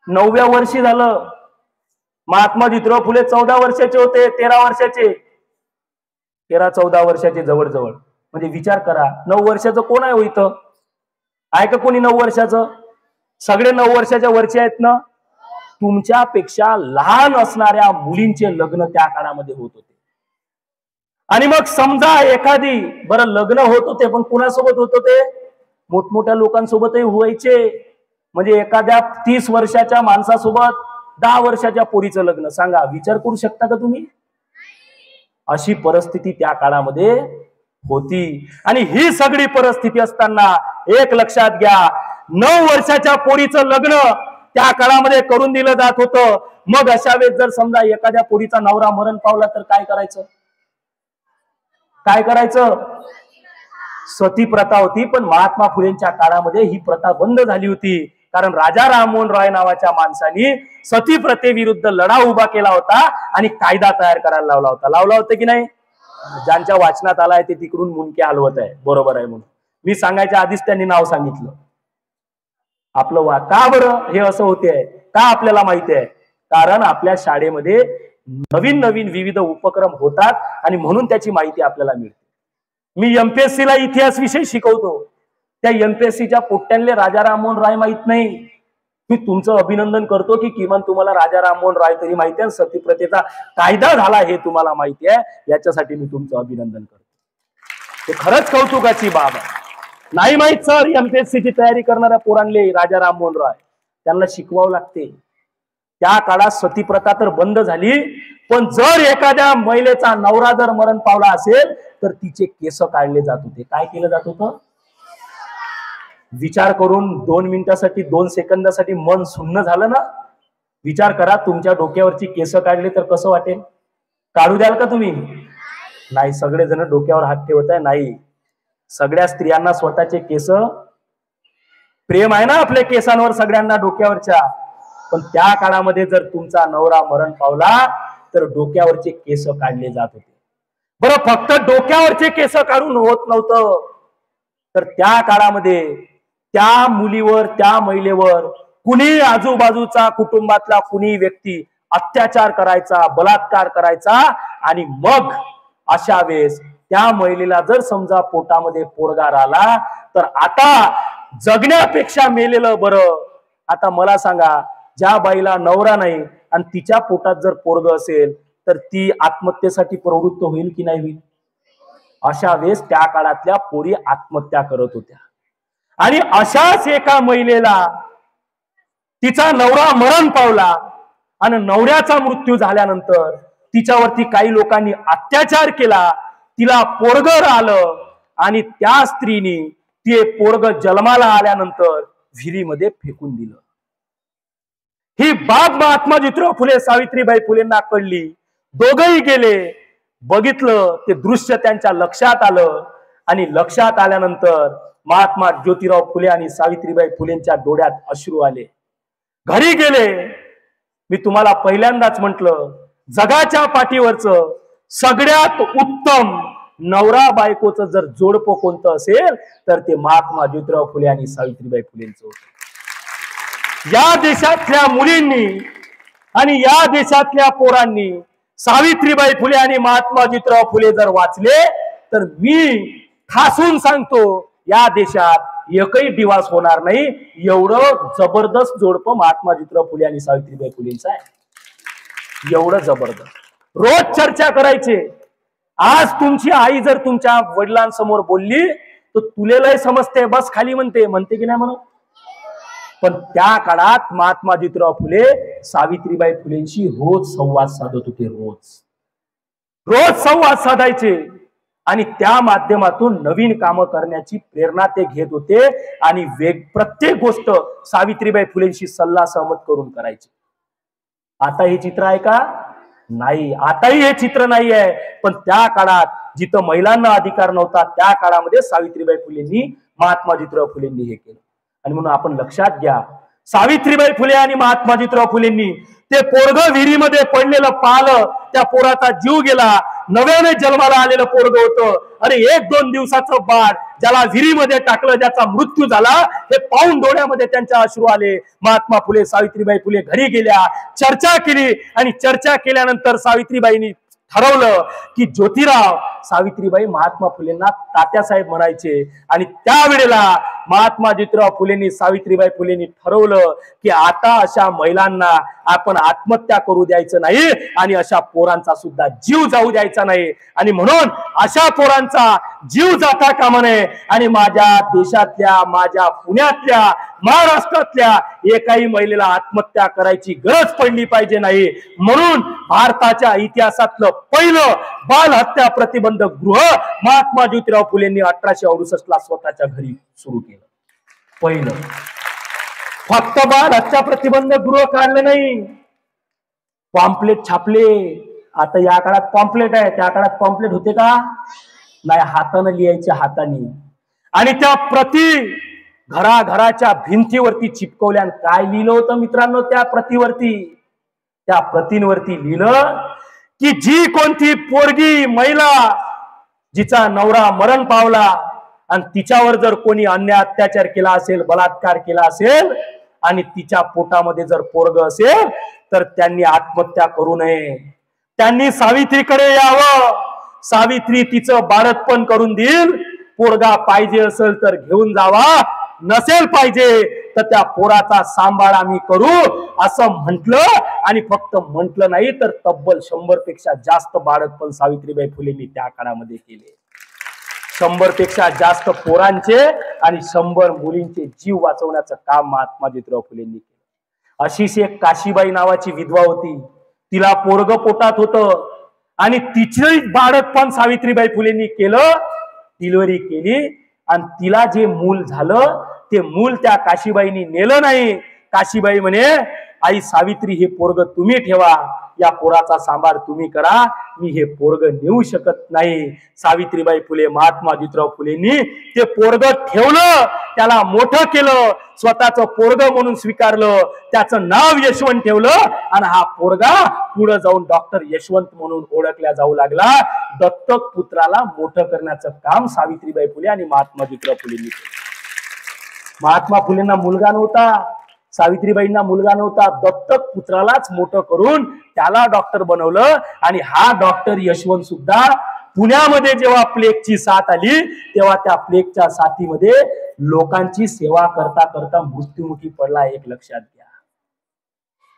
9व्या वर्षी झालं. महात्मा ज्योतिराव फुले 14 वर्षाचे होते, 13 वर्षाचे, 13-14 वर्षाचे जवळजवळ. म्हणजे विचार करा 9 वर्षाचं कोण आहे हो इथं? आहे का कोणी 9 वर्षाचं? सगळे 9 वर्षाच्या वरचे आहेत ना. तुमच्यापेक्षा लहान असणाऱ्या मुलींचे लग्न त्या काळामध्ये होत होते. आणि मग समजा एखादी, बरं लग्न होत होते पण कुणासोबत होत होते? मोठमोठ्या लोकांसोबतही व्हायचे. म्हणजे एखाद्या 30 वर्षाच्या माणसासोबत 10 वर्षाच्या पोरीचं लग्न. सांगा, विचार करू शकता का तुम्ही? अशी परिस्थिती त्या काळामध्ये होती. आणि ही सगळी परिस्थिती असताना एक लक्षात घ्या, 9 वर्षाच्या पोरीचं लग्न त्या काळामध्ये करून दिलं जात होतं. मग अशा वेळेस जर समजा एखाद्या पोरीचा नवरा मरण पावला तर काय करायचं? काय करायचं? सती प्रथा होती. पण महात्मा फुलेंच्या काळामध्ये ही प्रथा बंद झाली होती, कारण राजा राममोहन रॉय नावाच्या माणसाने सती प्रथेविरुद्ध लढा उभा केला होता आणि कायदा तयार करायला लावला होता. लावला होता की नाही? ज्यांच्या वाचनात आलाय ते तिकडून मुंडके हलवत आहे, बरोबर आहे म्हणून. मी सांगायच्या आधीच त्यांनी नाव सांगितलं आपलं. का बरं हे असं होते? का आपल्याला माहिती आहे? कारण आपल्या शाळेमध्ये नवीन नवीन विविध उपक्रम होतात आणि म्हणून त्याची माहिती आपल्याला मिळते. मी एमपीएससी ला इतिहास विषय शिकवतो. त्या एमपीएससीच्या पोट्ट्यांले राजा राममोहन राय माहित नाही. मी तुमचं अभिनंदन करतो की किमान तुम्हाला राजा राममोहन राय तरी माहिती आहे, सती प्रथेचा कायदा झाला हे तुम्हाला माहिती आहे, याच्यासाठी मी तुमचं अभिनंदन करतो. ते खरंच कौतुकाची बाब आहे. नाही माहित सर, एमपीएससीची तयारी करणाऱ्या पोरांले राजा राममोहन रॉय त्यांना शिकवावं लागते. त्या काळात सतीप्रथा तर बंद झाली, पण जर एखाद्या महिलेचा नवरा जर मरण पावला असेल तर तिचे केस काढले जात होते. काय केलं जात होतं? विचार करून 2 मिनिटासाठी 2 सेकंदासाठी मन सुन्न झालं ना. विचार करा, तुमच्या डोक्यावरची केस काढले तर कसं वाटेल? काढू द्याल का तुम्ही? नाही. सगळेजण डोक्यावर हात ठेवत आहे. नाही, सगळ्या स्त्रियांना स्वतःचे केस, प्रेम आहे ना आपल्या केसांवर सगळ्यांना डोक्यावरच्या. पण त्या काळामध्ये जर तुमचा नवरा मरण पावला तर डोक्यावरचे केस काढले जात होते. बरं, फक्त डोक्यावरचे केस काढून होत नव्हतं, तर त्या काळामध्ये त्या मुलीवर, त्या महिलेवर कुणी आजूबाजूचा कुटुंबातला कुणी व्यक्ती अत्याचार करायचा, बलात्कार करायचा, आणि मग अशा वेळेस त्या महिलेला जर समजा पोटामध्ये पोरगा राहिला तर आता जगण्यापेक्षा मेलेलं बरं. आता मला सांगा, ज्या बाईला नवरा नाही आणि तिच्या पोटात जर पोरग असेल तर ती आत्महत्येसाठी प्रवृत्त होईल की नाही होईल? अशा वेळेस त्या काळातल्या पोरी आत्महत्या करत होत्या. आणि अशाच एका महिलेला तिचा नवरा मरण पावला आणि नवऱ्याचा मृत्यू झाल्यानंतर तिच्यावरती काही लोकांनी अत्याचार केला, तिला पोरग आलं आणि त्या स्त्रीने ते पोरग जन्माला आल्यानंतर विहिरीमध्ये फेकून दिलं. ही बाब महात्मा ज्योतिराव फुले सावित्रीबाई फुलेंना कळली. दोघही गेले, बघितलं, ते दृश्य त्यांच्या लक्षात आलं आणि लक्षात आल्यानंतर महात्मा ज्योतिराव फुले आणि सावित्रीबाई फुलेंच्या डोळ्यात अश्रू आले. घरी गेले. मी तुम्हाला पहिल्यांदाच म्हटलं, जगाच्या पाठीवरचं सगळ्यात उत्तम नवरा बायकोचं जर जोडपं कोणतं असेल तर ते महात्मा ज्योतिराव फुले आणि सावित्रीबाई फुलेंचं होतं. या देशातल्या मुलींनी आणि या देशातल्या पोरांनी सावित्रीबाई फुले आणि महात्मा ज्योतिराव फुले जर वाचले तर मी ठासून सांगतो, या देशात एकही दिवस होणार नाही. एवढं जबरदस्त जोडपं महात्मा ज्योतिराव फुले आणि सावित्रीबाई फुलेंचं आहे. एवढं जबरदस्त. रोज चर्चा करायचे. आज तुमची आई जर तुमच्या वडिलांसमोर बोलली तर तुले लय समजते, बस खाली म्हणते की नाही म्हणून. पण त्या काळात महात्मा ज्योतिराव फुले सावित्रीबाई फुलेंशी रोज संवाद साधत होते. रोज संवाद साधायचे आणि त्या माध्यमातून नवीन कामं करण्याची प्रेरणा ते घेत होते आणि प्रत्येक गोष्ट सावित्रीबाई फुलेंशी सल्ला सहमत करून करायचे. आता हे चित्र आहे का? नाही, आताही हे चित्र नाही आहे. पण त्या काळात जिथं महिलांना अधिकार नव्हता त्या काळामध्ये सावित्रीबाई फुलेंनी, महात्मा ज्योतिराव फुलेंनी हे केलं. आणि म्हणून आपण लक्षात घ्या, सावित्रीबाई फुले आणि महात्मा ज्योतिराव फुलेंनी ते पोरग विहिरीमध्ये पडलेलं पाहिलं, त्या पोराचा जीव गेला, नव्याने जन्माला आलेलं पोरग होतं. अरे 1-2 दिवसाचं बाळ ज्याला विहिरीमध्ये टाकलं, ज्याचा मृत्यू झाला, हे पाहून डोळ्यामध्ये त्यांच्या अश्रू आले. महात्मा फुले, सावित्रीबाई फुले घरी गेल्या, चर्चा केली आणि चर्चा केल्यानंतर सावित्रीबाईंनी ठरवलं की ज्योतिराव, सावित्रीबाई महात्मा फुलेंना तात्यासाहेब म्हणायचे. आणि त्यावेळेला महात्मा ज्योतिराव फुलेंनी, सावित्रीबाई फुलेंनी ठरवलं की आता अशा महिलांना आपण आत्महत्या करू द्यायचं नाही आणि अशा पोरांचा सुद्धा जीव जाऊ द्यायचा नाही. आणि म्हणून अशा पोरांचा जीव जाता कामा नये आणि माझ्या देशातल्या, माझ्या पुण्यातल्या, महाराष्ट्रातल्या एकाही महिलेला आत्महत्या करायची गरज पडली पाहिजे नाही. म्हणून भारताच्या इतिहासातलं पहिलं बाल हत्या प्रतिबंधक गृह महात्मा ज्योतिराव फुलेंनी 1868 ला स्वतःच्या घरी सुरू केलं. पहिलं. फक्त बाल हत्या प्रतिबंधक गृह काढलं नाही, पॉम्पलेट छापले. आता या काळात पॉम्पलेट आहे, त्या काळात पॉम्पलेट होते का? नाही, हाताने लिहायचे, हाताने. आणि त्या प्रति घराघराच्या भिंतीवरती चिपकवल्या. काय लिहिलं होतं मित्रांनो त्या प्रतिवरती? त्या प्रतींवरती लिहिलं की जी कोणती पोरगी, महिला जिचा नवरा मरण पावला आणि तिच्यावर जर कोणी अन्याय अत्याचार केला असेल, बलात्कार केला असेल आणि तिच्या पोटामध्ये जर पोरग असेल तर त्यांनी आत्महत्या करू नये. त्यांनी सावित्रीकडे यावं. सावित्री तिचं बाळंतपण करून देईल. पोरगा पाहिजे असेल तर घेऊन जावा, नसेल पाहिजे तर त्या पोराचा सांभाळ आम्ही करू असं म्हटलं. आणि फक्त म्हटलं नाही तर तब्बल 100 पेक्षा जास्त बाळंतपण सावित्रीबाई फुलेंनी त्या काळामध्ये केले. 100 पेक्षा जास्त पोरांचे आणि 100 मुलींचे जीव वाचवण्याचं काम महात्मा ज्योतिराव फुलेंनी केलं. अशीच एक काशीबाई नावाची विधवा होती, तिला पोरग पोटात होतं आणि तिचे बाळकपण सावित्रीबाई फुलेंनी केलं, डिलिव्हरी केली आणि तिला जे मूल झालं ते मूल त्या काशीबाईंनी नेलं नाही. काशीबाई म्हणे, आई सावित्री हे पोरग तुम्ही ठेवा, या पोराचा सांभाळ तुम्ही करा, मी हे पोरग नेऊ शकत नाही. सावित्रीबाई फुले महात्मा ज्योतिराव फुलेंनी ते पोरग ठेवलं, त्याला मोठं केलं, स्वतःचं पोरग म्हणून स्वीकारलं, त्याचं नाव यशवंत ठेवलं आणि हा पोरगा पुढे जाऊन डॉक्टर यशवंत म्हणून ओळखला जाऊ लागला. दत्तक पुत्राला मोठं करण्याचं काम सावित्रीबाई फुले आणि महात्मा ज्योतिराव फुलेंनी केलं. महात्मा फुलेंना मुलगा नव्हता, सावित्रीबाईंना मुलगा नव्हता, दत्तक पुत्रालाच मोठं करून त्याला डॉक्टर बनवलं. आणि हा डॉक्टर यशवंत सुद्धा पुण्यामध्ये जेव्हा प्लेगची साथ आली तेव्हा त्या प्लेगच्या साथीमध्ये लोकांची सेवा करता करता मृत्युमुखी पडला. एक लक्षात घ्या,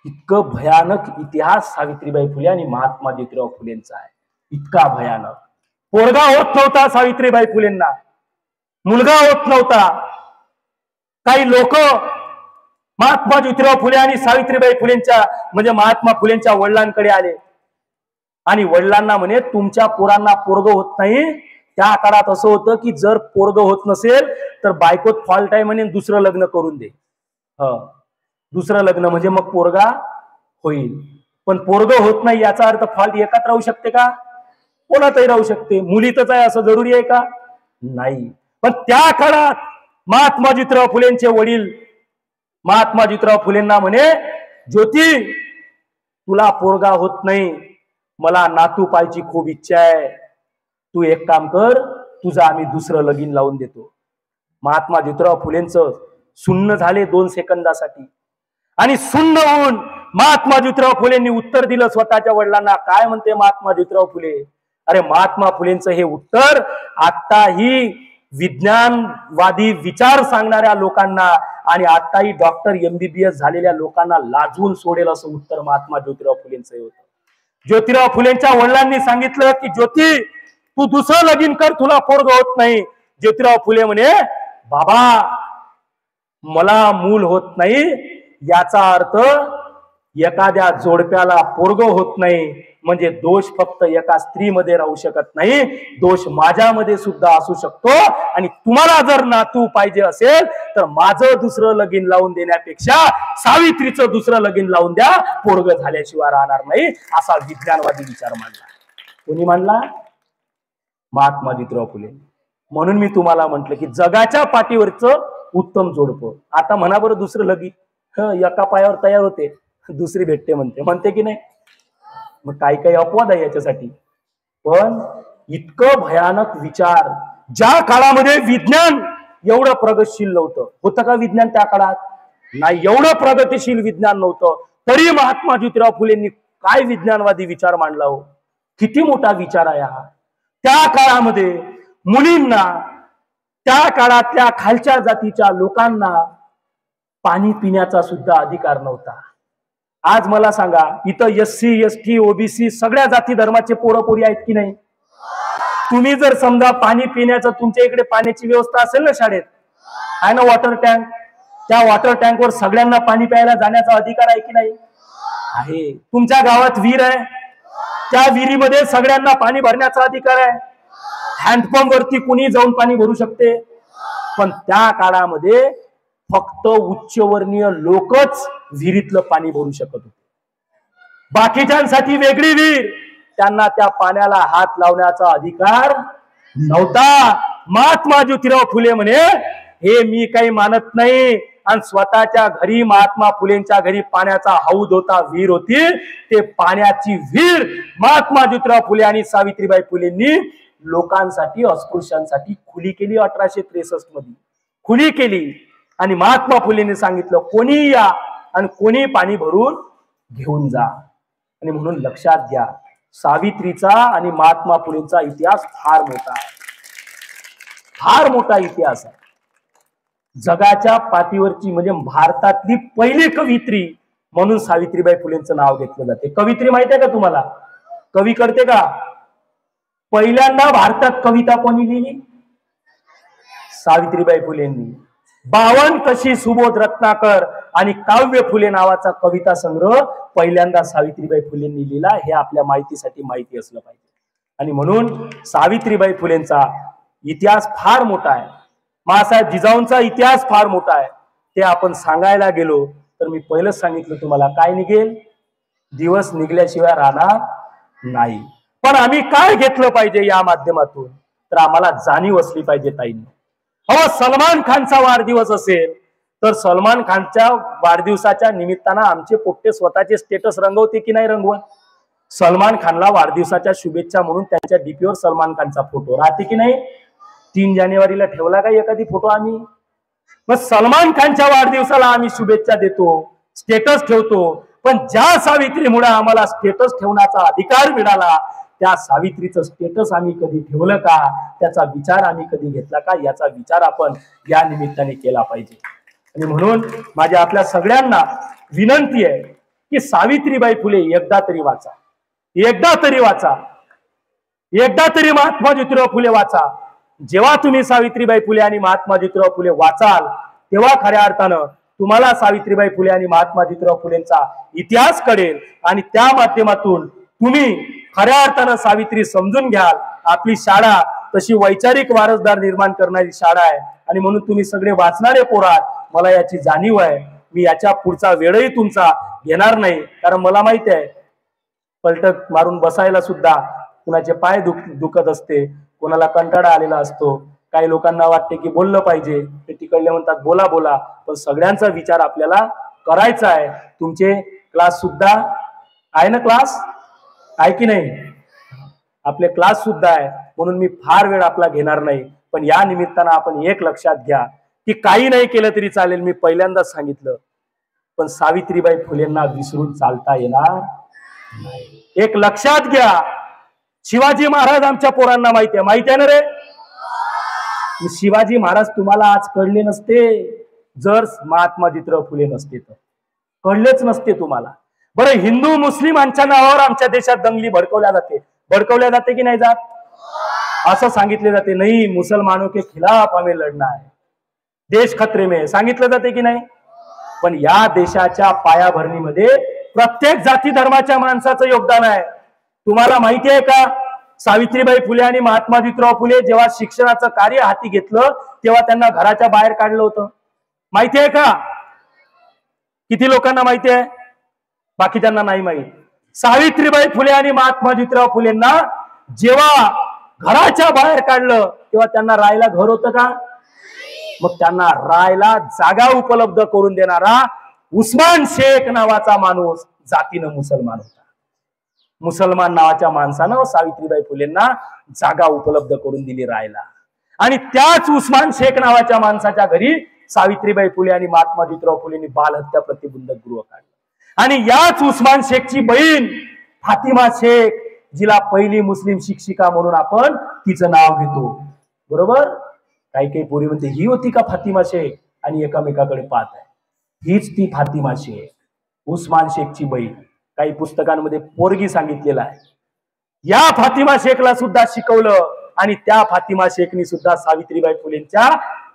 इतकं भयानक इतिहास सावित्रीबाई फुले आणि महात्मा ज्योतिराव फुलेंचा आहे, इतका भयानक. पोरगा होत नव्हता सावित्रीबाई फुलेंना, मुलगा होत नव्हता. काही लोक महात्मा ज्योतिराव फुले आणि सावित्रीबाई फुलेंच्या म्हणजे महात्मा फुलेंच्या वडिलांकडे आले आणि वडिलांना म्हणे, तुमच्या पोरांना पोरग होत नाही. त्या काळात असं होतं की जर पोरग होत नसेल तर बायकोत फॉल्ट आहे म्हणे, दुसरं लग्न करून दे. दुसरं लग्न म्हणजे मग पोरगा होईल. पण पोरग होत नाही याचा अर्थ फॉल्ट एकात राहू शकते का? कोणातही राहू शकते. मुलीतच आहे असं जरुरी आहे का? नाही. पण त्या काळात महात्मा ज्योतिराव फुलेंचे वडील महात्मा ज्योतिराव फुलेंना म्हणे, ज्योती तुला पोरगा होत नाही, मला नातू पाहायची खूप इच्छा आहे, तू एक काम कर, तुझं आम्ही दुसरं लगीन लावून देतो. महात्मा ज्योतिराव फुलेंचं सुन्न झाले 2 सेकंदासाठी आणि सुन्न होऊन महात्मा ज्योतिराव फुलेंनी उत्तर दिलं स्वतःच्या वडिलांना. काय म्हणते महात्मा ज्योतिराव फुले? अरे महात्मा फुलेंचं हे उत्तर आताही विज्ञानवादी विचार सांगणाऱ्या लोकांना आणि आताही डॉक्टर MBBS झालेल्या लोकांना लाजवून सोडेल असं उत्तर महात्मा ज्योतिराव फुलेंचं होतं. ज्योतिराव फुलेंच्या वडिलांनी सांगितलं की ज्योती तू दुसरं लगीन कर, तुला पोरग होत नाही. ज्योतिराव फुले म्हणे, बाबा मला मूल होत नाही याचा अर्थ एखाद्या जोडप्याला पोरग होत नाही म्हणजे दोष फक्त एका स्त्रीमध्ये राहू शकत नाही, दोष माझ्यामध्ये सुद्धा असू शकतो. आणि तुम्हाला जर नातू पाहिजे असेल तर माझं दुसरं लगीन लावून देण्यापेक्षा सावित्रीचं दुसरं लगीन लावून द्या, पोरग झाल्याशिवाय राहणार नाही, असा विज्ञानवादी विचार मांडला. कोणी मांडला? महात्मा ज्योतिराव फुले. म्हणून मी तुम्हाला म्हटलं की जगाच्या पाठीवरचं उत्तम जोडपं. आता म्हणा बरं दुसरं लगीन एका पायावर तयार होते, दुसरी भेटते म्हणते की नाही? मग काही काही अपवाद आहे याच्यासाठी. पण इतकं भयानक विचार ज्या काळामध्ये विज्ञान एवढं प्रगतशील नव्हतं. होतं का विज्ञान त्या काळात? नाही, एवढं प्रगतिशील विज्ञान नव्हतं. तरी महात्मा ज्योतिराव फुलेंनी काय विज्ञानवादी विचार मांडला हो. किती मोठा विचार आहे हा. त्या काळामध्ये मुलींना, त्या काळातल्या खालच्या जातीच्या लोकांना पाणी पिण्याचा सुद्धा अधिकार नव्हता. आज मला सांगा, इथं SC ST OBC सगळ्या जाती धर्माचे पोरपोरी आहेत की नाही? तुम्ही जर समजा पाणी पिण्याचं, तुमच्या इकडे पाण्याची व्यवस्था असेल ना, शाळेत आहे ना वॉटर टँक, त्या वॉटर टँकवर सगळ्यांना पाणी प्यायला जाण्याचा अधिकार आहे की नाही? आहे. तुमच्या गावात विहीर आहे, त्या विहिरीमध्ये सगळ्यांना पाणी भरण्याचा अधिकार आहे. हँडपंप वरती कुणी जाऊन पाणी भरू शकते. पण त्या काळामध्ये फक्त उच्चवर्णीय लोकच विहिरीतलं पाणी भरू शकत होते. बाकीच्यांसाठी वेगळी विहीर, त्यांना त्या पाण्याला हात लावण्याचा अधिकार नव्हता. महात्मा ज्योतिराव फुले म्हणे, हे मी काही मानत नाही. आणि स्वतःच्या घरी महात्मा फुलेंच्या घरी पाण्याचा हौद होता, विहीर होती. ते पाण्याची विहीर महात्मा ज्योतिराव फुले आणि सावित्रीबाई फुलेंनी लोकांसाठी, अस्पृश्यांसाठी खुली केली. 1863 मध्ये खुली केली. आणि महात्मा फुलेंनी सांगितलं, कोणी या आणि कोणी पाणी भरून घेऊन जा. आणि म्हणून लक्षात घ्या, सावित्रीचा आणि महात्मा फुलेंचा इतिहास फार मोठा आहे, फार मोठा इतिहास आहे. जगाच्या पाठीवरची म्हणजे भारतातली पहिली कवित्री म्हणून सावित्रीबाई फुलेंचं नाव घेतलं जाते. कवित्री माहिती आहे का तुम्हाला? कवी करते का? पहिल्यांदा भारतात कविता कोणी लिहिली? सावित्रीबाई फुलेंनी 52 कशी सुबोध रत्नाकर आणि काव्य फुले नावाचा कविता संग्रह पहिल्यांदा सावित्रीबाई फुलेंनी लिहिला, हे आपल्या माहितीसाठी माहिती असलं पाहिजे. आणि म्हणून सावित्रीबाई फुलेंचा इतिहास फार मोठा आहे, माँसाहेब जिजाऊंचा इतिहास फार मोठा आहे. ते आपण सांगायला गेलो तर मी पहिलंच सांगितलं तुम्हाला, काय निघेल, दिवस निघल्याशिवाय राहणार नाही. पण आम्ही काय घेतलं पाहिजे या माध्यमातून, तर आम्हाला जाणीव असली पाहिजे ताईंनो. अहो, सलमान खानचा वाढदिवस असेल तर सलमान खानच्या वाढदिवसाच्या निमित्तानं आमचे पोट्टे स्वतःचे स्टेटस रंगवते की नाही रंगवत? सलमान खानला वाढदिवसाच्या शुभेच्छा म्हणून त्यांच्या डीपीवर सलमान खानचा फोटो राहते की नाही? 3 जानेवारीला ठेवला का एखादी फोटो आम्ही? मग सलमान खानच्या वाढदिवसाला आम्ही शुभेच्छा देतो, स्टेटस ठेवतो, पण ज्या सावित्रीमुळे आम्हाला स्टेटस ठेवण्याचा अधिकार मिळाला त्या सावित्रीचं स्टेटस आम्ही कधी ठेवलं का? त्याचा विचार आम्ही कधी घेतला का? याचा विचार आपण या निमित्ताने केला पाहिजे. आणि म्हणून माझी आपल्या सगळ्यांना विनंती आहे की सावित्रीबाई फुले एकदा तरी वाचा, एकदा तरी वाचा, एकदा तरी महात्मा ज्योतिराव फुले वाचा. जेव्हा तुम्ही सावित्रीबाई फुले आणि महात्मा ज्योतिराव फुले वाचाल तेव्हा खऱ्या अर्थानं तुम्हाला सावित्रीबाई फुले आणि महात्मा ज्योतिराव फुलेंचा इतिहास कळेल आणि त्या माध्यमातून तुम्ही खऱ्या अर्थानं सावित्री समजून घ्याल. आपली शाळा तशी वैचारिक वारसदार निर्माण करणारी शाळा आहे आणि म्हणून तुम्ही सगळे वाचणारे पोरात, मला याची जाणीव आहे. मी याच्या पुढचा वेळही तुमचा घेणार नाही, कारण मला माहिती आहे पलटक मारून बसायला सुद्धा कुणाचे पाय दुखत असते, कोणाला कंटाळा आलेला असतो, काही लोकांना वाटते की बोललं पाहिजे, ते तिकडले म्हणतात बोला बोला, पण सगळ्यांचा विचार आपल्याला करायचा आहे. तुमचे क्लास सुद्धा आहे ना, क्लास आहे की नाही? आपले क्लास सुद्धा आहे, म्हणून मी फार वेळ आपला घेणार नाही. पण या निमित्तानं आपण एक लक्षात घ्या की काही नाही केलं तरी चालेल, मी पहिल्यांदाच सांगितलं, पण सावित्रीबाई फुलेंना विसरून चालता येणार नाही. एक लक्षात घ्या, शिवाजी महाराज आमच्या पोरांना माहिती आहे ना रे? शिवाजी महाराज तुम्हाला आज कळले नसते जर महात्मा ज्योतिराव फुले नसते, तर कळलेच नसते तुम्हाला. बरं, हिंदू मुस्लिमांच्या नावावर आमच्या देशात दंगली भडकवल्या जाते की नाही जात? असं सांगितले जाते, नाही मुसलमानों के खिलाफ हमें लढना है, देश खतरे में, सांगितलं जाते की नाही? पण या देशाच्या पायाभरणीमध्ये प्रत्येक जाती धर्माच्या माणसाचं योगदान आहे. तुम्हाला माहिती आहे का, सावित्रीबाई फुले आणि महात्मा ज्योतिराव फुले जेव्हा शिक्षणाचं कार्य हाती घेतलं तेव्हा त्यांना घराच्या बाहेर काढलं होतं, माहिती आहे का? किती लोकांना माहिती आहे? बाकीच्यांना नाही माहित. सावित्रीबाई फुले आणि महात्मा ज्योतिराव फुलेंना जेव्हा घराच्या बाहेर काढलं तेव्हा त्यांना राहायला घर होतं का? मग त्यांना राहायला जागा उपलब्ध करून देणारा उस्मान शेख नावाचा माणूस जातीनं मुसलमान होता. मुसलमान नावाच्या माणसानं सावित्रीबाई फुलेंना जागा उपलब्ध करून दिली राहायला, आणि त्याच उस्मान शेख नावाच्या माणसाच्या घरी सावित्रीबाई फुले आणि महात्मा ज्योतिराव फुलेंनी बालहत्या प्रतिबंधक गृह काढलं. आणि याच उस्मान शेखची बहीण फातिमा शेख, जिला पहिली मुस्लिम शिक्षिका म्हणून आपण तिचं नाव घेतो, बरोबर? काही काही पोरी म्हणते ही होती का फातिमा शेख, आणि एकामेकाकडे पाहत आहे, हीच ती फातिमा शेख, उस्मान शेखची बहीण. काही पुस्तकांमध्ये पोरगी सांगितलेला आहे. या फातिमा शेखला सुद्धा शिकवलं आणि त्या फातिमा शेखनी सुद्धा सावित्रीबाई फुलेंच्या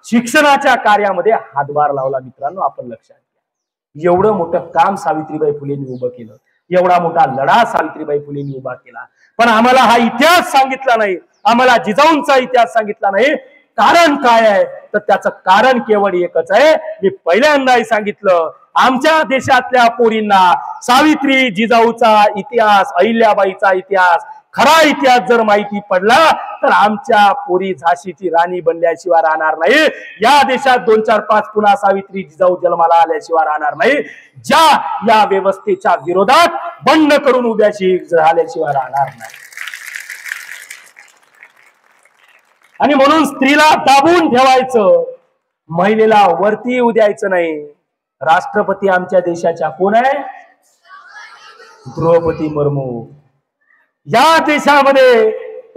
शिक्षणाच्या कार्यामध्ये हातभार लावला. मित्रांनो, आपण लक्षात घ्या, एवढं मोठं काम सावित्रीबाई फुलेंनी उभं केलं, एवढा मोठा लढा सावित्रीबाई फुलेंनी उभा केला, पण आम्हाला हा इतिहास सांगितला नाही, आम्हाला जिजाऊंचा इतिहास सांगितला नाही. कारण काय आहे, तर त्याचं कारण केवळ एकच आहे. मी पहिल्यांदाही सांगितलं, आमच्या देशातल्या पोरींना सावित्री जिजाऊचा इतिहास, अहिल्याबाईचा इतिहास, खरा इतिहास जर माहिती पडला तर आमच्या पोरी झाशीची राणी बनल्याशिवाय राहणार नाही. या देशात 2, 4, 5 पुन्हा सावित्री जिजाऊ जन्माला आल्याशिवाय राहणार नाही, ज्या या व्यवस्थेच्या विरोधात बंड करून उभ्याशी झाल्याशिवाय राहणार नाही. आणि म्हणून स्त्रीला दाबून ठेवायचं, महिलेला वरती येऊ द्यायचं नाही. राष्ट्रपती आमच्या देशाच्या कोण आहे? द्रौपदी मुर्मू. या देशामध्ये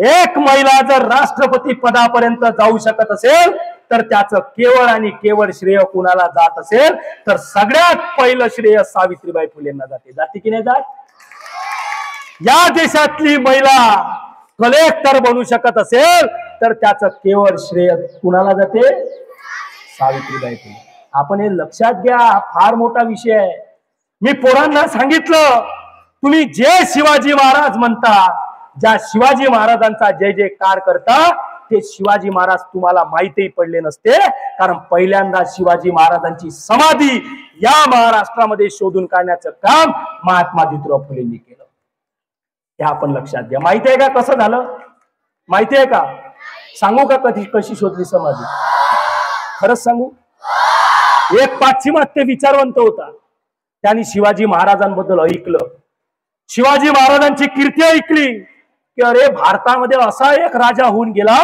एक महिला जर राष्ट्रपती पदापर्यंत जाऊ शकत असेल तर त्याचं केवळ आणि केवळ श्रेय कुणाला जात असेल तर सगळ्यात पहिलं श्रेय सावित्रीबाई फुलेंना जाते. जाते की नाही जात? या देशातली महिला कलेक्टर बनू शकत असेल तर त्याचं केवळ श्रेय कुणाला जाते? सावित्रीबाई फुले. आपण हे लक्षात घ्या, फार मोठा विषय आहे. मी पोरांना सांगितलं, तुम्ही जे शिवाजी महाराज म्हणता, ज्या शिवाजी महाराजांचा जय जयकार करता, ते शिवाजी महाराज तुम्हाला माहितीही पडले नसते. कारण पहिल्यांदा शिवाजी महाराजांची समाधी या महाराष्ट्रामध्ये शोधून काढण्याचं काम महात्मा ज्योतिराव फुलेंनी केलं. ते आपण लक्षात घ्या. माहिती आहे का कसं झालं? माहिती आहे का? सांगू का कशी शोधली समाधी? खरंच सांगू. एक पाश्चिमात्य विचारवंत होता, त्यांनी शिवाजी महाराजांबद्दल ऐकलं, शिवाजी महाराजांची कीर्ती ऐकली की अरे भारतामध्ये असा एक राजा होऊन गेला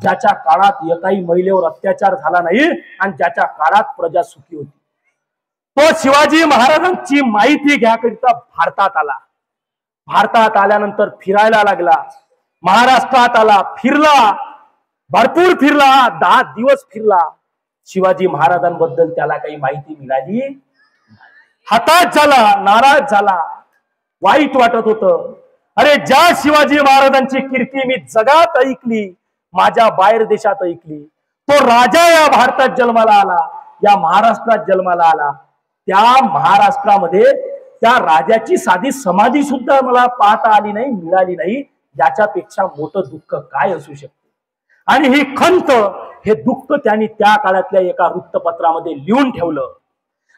ज्याच्या काळात एकाही महिलेवर अत्याचार झाला नाही आणि ज्याच्या काळात प्रजा सुखी होती. तो शिवाजी महाराजांची माहिती घ्याकरिता भारतात आला. भारतात आल्यानंतर फिरायला लागला, महाराष्ट्रात आला, फिरला, भरपूर फिरला, 10 दिवस फिरला. शिवाजी महाराजांबद्दल त्याला काही माहिती मिळाली? हताश झाला, नाराज झाला, वाईट वाटत होतं. अरे ज्या शिवाजी महाराजांची कीर्ती मी जगात ऐकली, माझ्या बाहेर देशात ऐकली, तो राजा या भारतात जन्माला आला, या महाराष्ट्रात जन्माला आला. त्या महाराष्ट्रामध्ये त्या राजाची साधी समाधी सुद्धा मला पाहता आली नाही, मिळाली नाही. याच्यापेक्षा मोठं दुःख काय असू शकते? आणि ही खंत, हे दुःख त्यांनी त्या काळातल्या एका वृत्तपत्रामध्ये लिहून ठेवलं.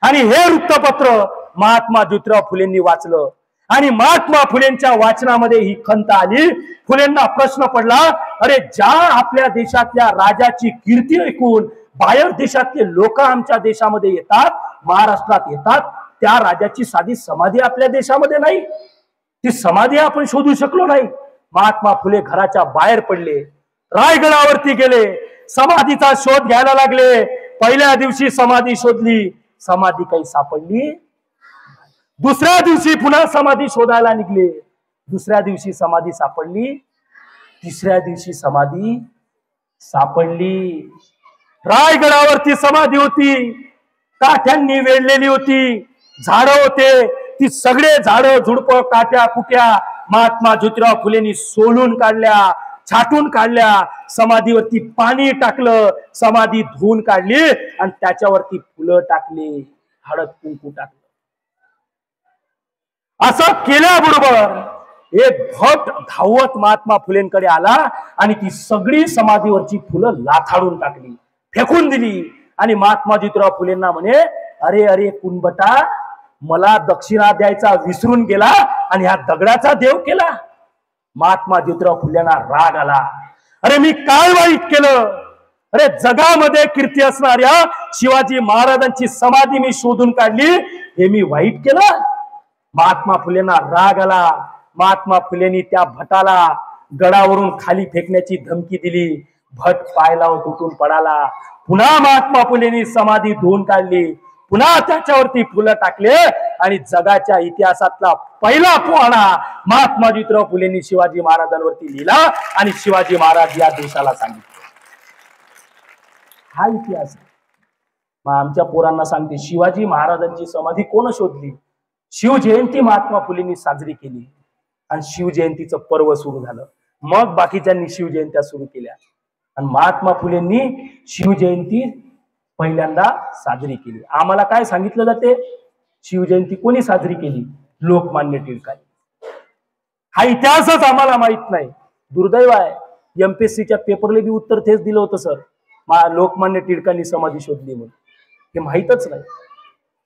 आणि हे वृत्तपत्र महात्मा ज्योतिराव फुलेंनी वाचलं. आणि महात्मा फुलेंच्या वाचनामध्ये ही खंत आली. फुलेंना प्रश्न पडला, अरे ज्या आपल्या देशातल्या राजाची कीर्ती ऐकून बाहेर देशातले लोक आमच्या देशामध्ये येतात, महाराष्ट्रात येतात, त्या राजाची साधी समाधी आपल्या देशामध्ये नाही. ती समाधी आपण शोधू शकलो नाही. महात्मा फुले घराच्या बाहेर पडले, रायगडावरती गेले, समाधीचा शोध घ्यायला लागले. पहिल्या दिवशी समाधी शोधली, समाधी काही सापडली. दुसऱ्या दिवशी पुन्हा समाधी शोधायला निघले, दुसऱ्या दिवशी समाधी सापडली. तिसऱ्या दिवशी समाधी सापडली. रायगडावरती समाधी होती, काठ्यांनी वेढलेली होती, झाडं होते. ती सगळे झाडं, झुडपं, काट्या कुट्या महात्मा ज्योतिराव फुलेंनी सोलून काढल्या, छाटून काढल्या. समाधीवरती पाणी टाकलं, समाधी धुवून काढली आणि त्याच्यावरती फुलं टाकली, हळद कुंकू टाकलं. असं केल्याबरोबर एक भट धावत महात्मा फुलेंकडे आला आणि ती सगळी समाधीवरची फुलं लाथाडून टाकली, फेकून दिली. आणि महात्मा ज्योतिराव फुलेंना म्हणे, अरे अरे कुणबटा, मला दक्षिणा द्यायचा विसरून गेला आणि ह्या दगडाचा देव केला. महात्मा ज्योतिराव फुलेंना राग आला. अरे मी काय वाईट केलं? अरे जगामध्ये कीर्ती असणाऱ्या शिवाजी महाराजांची समाधी मी शोधून काढली, हे मी वाईट केलं? महात्मा फुलेंना राग आला. महात्मा फुलेंनी त्या भटाला गडावरून खाली फेकण्याची धमकी दिली. भट पायला तुटून पडाला. पुन्हा महात्मा फुलेंनी समाधी धुवून काढली, पुन्हा त्याच्यावरती फुलं टाकले आणि जगाच्या इतिहासातला पहिला पोवाडा महात्मा ज्योतिराव फुलेंनी शिवाजी महाराजांवरती लिहिला आणि शिवाजी महाराज या देशाला सांगितले. हा इतिहास आहे. मग आमच्या पोरांना सांगते, शिवाजी महाराजांची समाधी कोण शोधली? शिवजयंती महात्मा फुलेंनी साजरी केली आणि शिवजयंतीचं पर्व सुरू झालं. मग बाकीच्यांनी शिवजयंत्या सुरू केल्या आणि महात्मा फुलेंनी शिवजयंती पहिल्यांदा साजरी केली. आम्हाला काय सांगितलं जाते? शिवजयंती कोणी साजरी केली? लोकमान्य टिळकांनी. हा इतिहासच आम्हाला माहित नाही. दुर्दैव आहे. एमपीएससीच्या पेपरला बी उत्तर तेच दिलं होतं सर, लोकमान्य टिळकांनी समाधी शोधली म्हणून. हे माहितच नाही.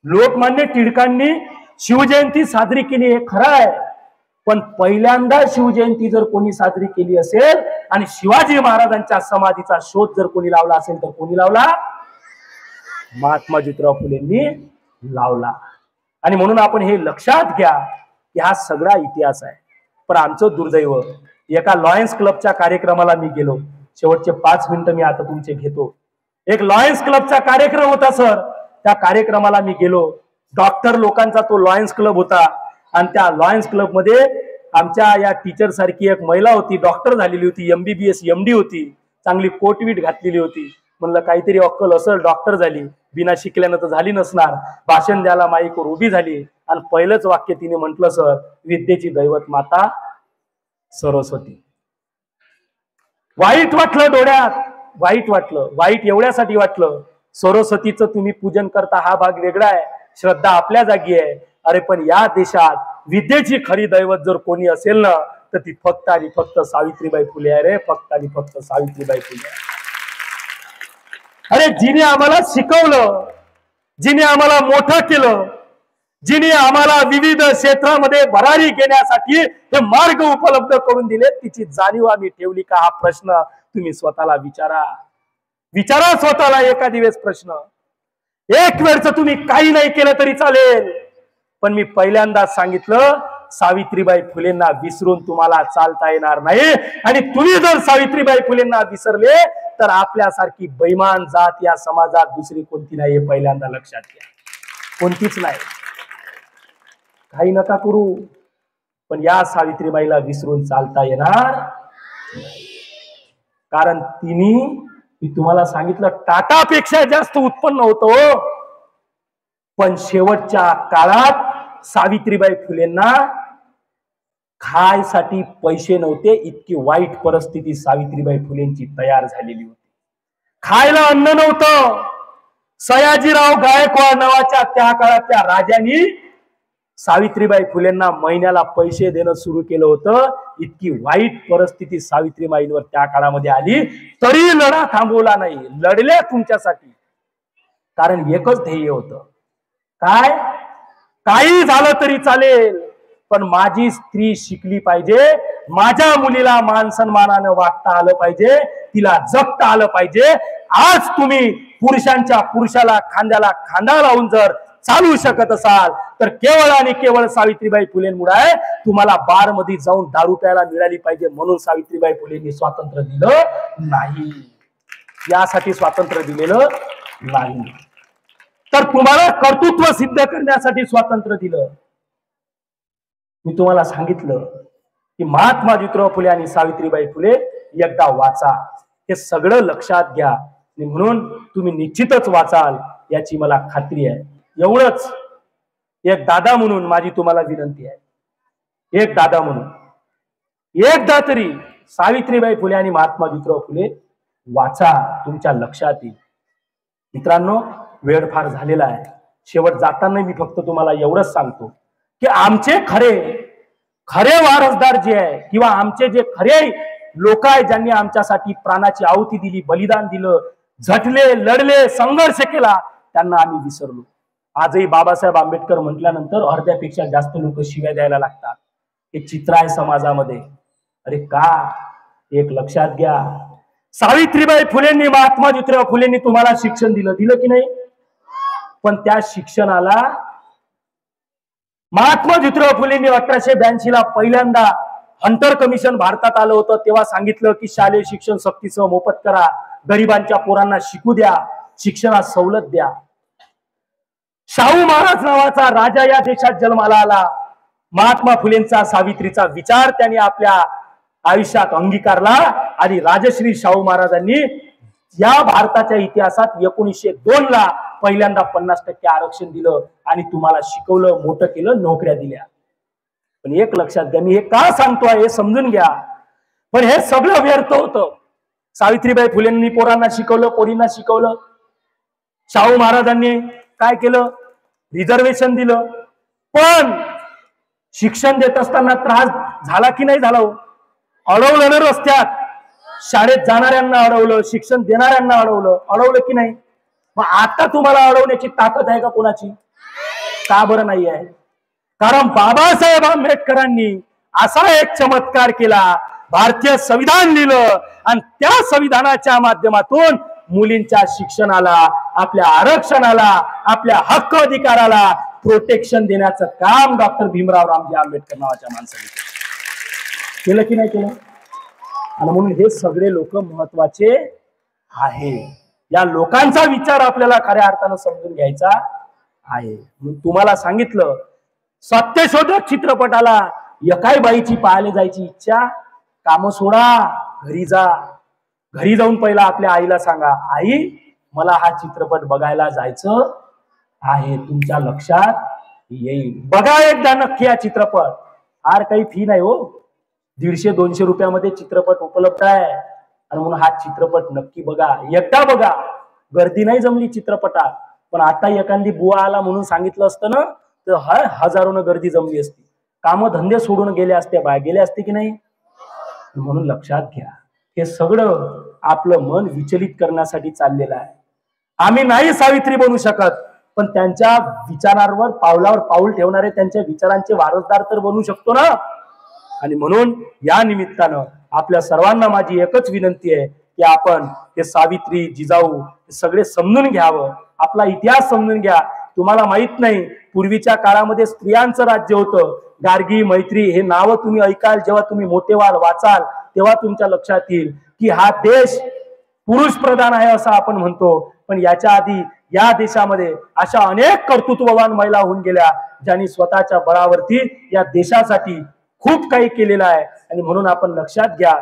लोकमान्य टिळकांनी शिवजयंती साजरी केली हे खरं आहे, पण पहिल्यांदा शिवजयंती जर कोणी साजरी केली असेल आणि शिवाजी महाराजांच्या समाधीचा शोध जर कोणी लावला असेल तर कोणी लावला? महात्मा ज्योतिराव फुलेंनी लावला. आणि म्हणून आपण हे लक्षात घ्या की हा सगळा इतिहास आहे. पण आमचं दुर्दैव, एका लॉयन्स क्लबच्या कार्यक्रमाला मी गेलो. शेवटचे 5 मिनिटं मी आता तुमचे घेतो. एक लॉयन्स क्लबचा कार्यक्रम होता सर. त्या कार्यक्रमाला मी गेलो. डॉक्टर लोकांचा तो लॉयन्स क्लब होता आणि त्या लॉयन्स क्लब मध्ये आमच्या या टीचर सारखी एक महिला होती, डॉक्टर झालेली होती, MBBS MD होती, चांगली कोटवीट घातलेली होती. म्हणलं काहीतरी अक्कल असेल, डॉक्टर झाली, बिना शिकल्यानं तर झाली नसणार. भाषण द्यायला माईकवर उभी झाली आणि पहिलंच वाक्य तिने म्हटलं, सर विद्येची दैवत माता सरस्वती. वाईट वाटलं डोळ्यात, वाईट वाटलं. वाईट एवढ्यासाठी वाटलं, सरस्वतीचं तुम्ही पूजन करता हा भाग वेगळा आहे, श्रद्धा आपल्या जागी आहे. अरे पण या देशात विद्येची खरी दैवत जर कोणी असेल ना, तर ती फक्त आणि फक्त सावित्रीबाई फुले आहे रे, फक्त आणि फक्त सावित्रीबाई फुले. अरे जिने आम्हाला शिकवलं, जिने आम्हाला मोठं केलं, जिने आम्हाला विविध क्षेत्रामध्ये भरारी घेण्यासाठी हे मार्ग उपलब्ध करून दिले, तिची जाणीव आम्ही ठेवली का? हा प्रश्न तुम्ही स्वतःला विचारा. विचारा स्वतःला एका दिवस प्रश्न. एक वेळच तुम्ही काही नाही केलं तरी चालेल, पण मी पहिल्यांदाच सांगितलं, सावित्रीबाई फुलेंना विसरून तुम्हाला चालता येणार नाही. आणि तुम्ही जर सावित्रीबाई फुलेंना विसरले तर आपल्यासारखी बैमान जात या समाजात दुसरी कोणती नाही, हे पहिल्यांदा लक्षात घ्या. कोणतीच नाही. काही नका करू, पण या सावित्रीबाईला विसरून चालता येणार नाही. कारण तिने, मी तुम्हाला सांगितलं, टाटापेक्षा जास्त उत्पन्न होतं, पण शेवटच्या काळात सावित्रीबाई फुलेंना खायसाठी पैसे नव्हते, इतकी वाईट परिस्थिती सावित्रीबाई फुलेंची तयार झालेली होती. खायला अन्न नव्हतं. सयाजीराव गायकवाड नावाच्या त्या काळातल्या राजांनी सावित्रीबाई फुलेंना महिन्याला पैसे देणं सुरू केलं होतं. इतकी वाईट परिस्थिती सावित्रीबाईंवर त्या काळामध्ये आली, तरी लढा थांबवला नाही. लढल्या तुमच्यासाठी, कारण एकच ध्येय होतं. काय? काही झालं तरी चालेल, पण माझी स्त्री शिकली पाहिजे, माझ्या मुलीला मान सन्मानानं वागता आलं पाहिजे, तिला जगता आलं पाहिजे. आज तुम्ही पुरुषाला खांद्याला खांदा लावून जर चालू शकत असाल तर केवळ आणि केवळ सावित्रीबाई फुलेंमुळे आहे. तुम्हाला बार मध्ये जाऊन दारू प्यायला मिळाली पाहिजे म्हणून सावित्रीबाई फुलेंनी स्वातंत्र्य दिलं नाही, यासाठी स्वातंत्र्य दिलेलं नाही, तर तुम्हाला कर्तृत्व सिद्ध करण्यासाठी स्वातंत्र्य दिलं. मी तुम्हाला सांगितलं की महात्मा ज्योतिराव फुले आणि सावित्रीबाई फुले एकदा वाचा, हे सगळं लक्षात घ्या. म्हणून तुम्ही निश्चितच वाचाल याची मला खात्री आहे. एवढंच एक दादा म्हणून माझी तुम्हाला विनंती आहे, एक दादा म्हणून एकदा तरी सावित्रीबाई फुले आणि महात्मा ज्योतिराव फुले वाचा, तुमच्या लक्षात येईल. मित्रांनो, वेळ फार झालेला आहे. शेवट जाताना मी फक्त तुम्हाला एवढंच सांगतो की आमचे खरे वारसदार जे आहे, किंवा आमचे जे खरे लोक आहे, ज्यांनी आमच्यासाठी प्राणाची आहुती दिली, बलिदान दिलं, झटले, लढले, संघर्ष केला, त्यांना आम्ही विसरलो. आजही बाबासाहेब आंबेडकर म्हटल्यानंतर अर्ध्यापेक्षा जास्त लोक शिव्या द्यायला लागतात. हे चित्र आहे समाजामध्ये. अरे का? एक लक्षात घ्या, सावित्रीबाई फुलेंनी, महात्मा ज्योतिराव फुलेंनी तुम्हाला शिक्षण दिलं की नाही? पण त्या शिक्षणाला महात्मा ज्योतिराव फुलेंनी 1882 ला पहिल्यांदा हंटर कमिशन भारतात आलं होतं, तेव्हा सांगितलं की शालेय शिक्षण सक्तीसह मोफत करा, गरिबांच्या पोरांना शिकू द्या, शिक्षणात सवलत द्या. शाहू महाराज नावाचा राजा या देशात जन्माला आला. महात्मा फुलेंचा, सावित्रीचा विचार त्यांनी आपल्या आयुष्यात अंगीकारला आणि राजश्री शाहू महाराजांनी या भारताच्या इतिहासात 1902 ला पहिल्यांदा 50% आरक्षण दिलं आणि तुम्हाला शिकवलं, मोठं केलं, नोकऱ्या दिल्या. पण एक लक्षात घ्या, मी हे का सांगतोय हे समजून घ्या, पण हे सगळं व्यर्थ होतं. सावित्रीबाई फुलेंनी पोरांना शिकवलं, पोरींना शिकवलं. शाहू महाराजांनी काय केलं? रिझर्वेशन दिलं. पण शिक्षण देत असताना त्रास झाला की नाही झाला? अडवलं ना रस्त्यात, शाळेत जाणाऱ्यांना अडवलं, शिक्षण देणाऱ्यांना अडवलं की नाही? मग आता तुम्हाला अडवण्याची ताकद आहे का कोणाची? का बरं नाही आहे? कारण बाबासाहेब आंबेडकरांनी असा एक चमत्कार केला, भारतीय संविधान लिहिलं आणि त्या संविधानाच्या माध्यमातून मुलींच्या शिक्षणाला, आपल्या आरक्षणाला, आपल्या हक्क अधिकाराला प्रोटेक्शन देण्याचं काम डॉक्टर भीमराव रामजी आंबेडकर नावाच्या माणसाने केलं की नाही केलं? आणि म्हणून हे सगळे लोक महत्वाचे आहे. या लोकांचा विचार आपल्याला खऱ्या अर्थानं समजून घ्यायचा आहे. तुम्हाला सांगितलं, सत्यशोधक चित्रपटाला एकाही बाईची पाहायला जायची इच्छा, काम सोडा, घरी जा. घरी जाऊन पहिला आपल्या आईला सांगा, आई मला हा चित्रपट बघायला जायचं आहे. तुमच्या लक्षात येईल. बघा एकदा नक्की हा चित्रपट. फार काही फी नाही हो, 150-200 रुपयामध्ये चित्रपट उपलब्ध आहे. आणि म्हणून हा चित्रपट नक्की बघा, एकदा बघा. गर्दी नाही जमली चित्रपटात, पण आता एखादी बुवा आला म्हणून सांगितलं असतं ना तर हजारोनं गर्दी जमली असती. काम धंदे सोडून गेले असते, गेले असते की नाही. म्हणून लक्षात घ्या, हे सगळं आपलं मन विचलित करण्यासाठी चाललेलं आहे. आम्ही नाही सावित्री बनू शकत, पण त्यांच्या विचारांवर पावलावर पाऊल ठेवणारे, त्यांच्या विचारांचे वारसदार तर बनू शकतो ना. आणि म्हणून या निमित्तानं आपल्या सर्वांना माझी एकच विनंती आहे की आपण हे सावित्री, जिजाऊ हे सगळे समजून घ्यावं. आपला इतिहास समजून घ्या. तुम्हाला माहित नाही, पूर्वीच्या काळामध्ये स्त्रियांचं राज्य होतं. गार्गी, मैत्री हे नावं तुम्ही ऐकाल, जेव्हा तुम्ही मोठे वाचाल तेव्हा तुमच्या लक्षात येईल की हा देश पुरुष प्रधान आहे असं आपण म्हणतो. पण याच्या आधी या देशामध्ये अशा अनेक कर्तृत्ववान महिला होऊन गेल्या, ज्यांनी स्वतःच्या बळावरती या देशासाठी खूप काही केलेलं आहे. आणि म्हणून आपण लक्षात घ्या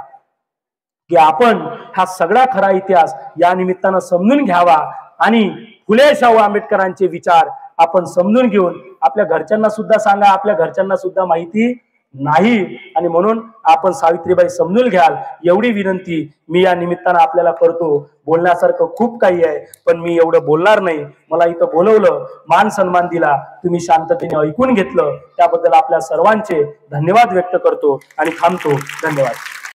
की आपण हा सगळा खरा इतिहास या निमित्तानं समजून घ्यावा आणि फुले शाहू आंबेडकरांचे विचार आपण समजून घेऊन आपल्या घरच्यांना सुद्धा सांगा. आपल्या घरच्यांना सुद्धा माहिती नाही, आणि म्हणून आपण सावित्रीबाई समजून घ्याल एवढी विनंती मी या निमित्तानं आपल्याला करतो. बोलण्यासारखं खूप काही आहे, पण मी एवढं बोलणार नाही. मला इथं बोलवलं, मान सन्मान दिला, तुम्ही शांततेने ऐकून घेतलं, त्याबद्दल आपल्या सर्वांचे धन्यवाद व्यक्त करतो आणि थांबतो. धन्यवाद.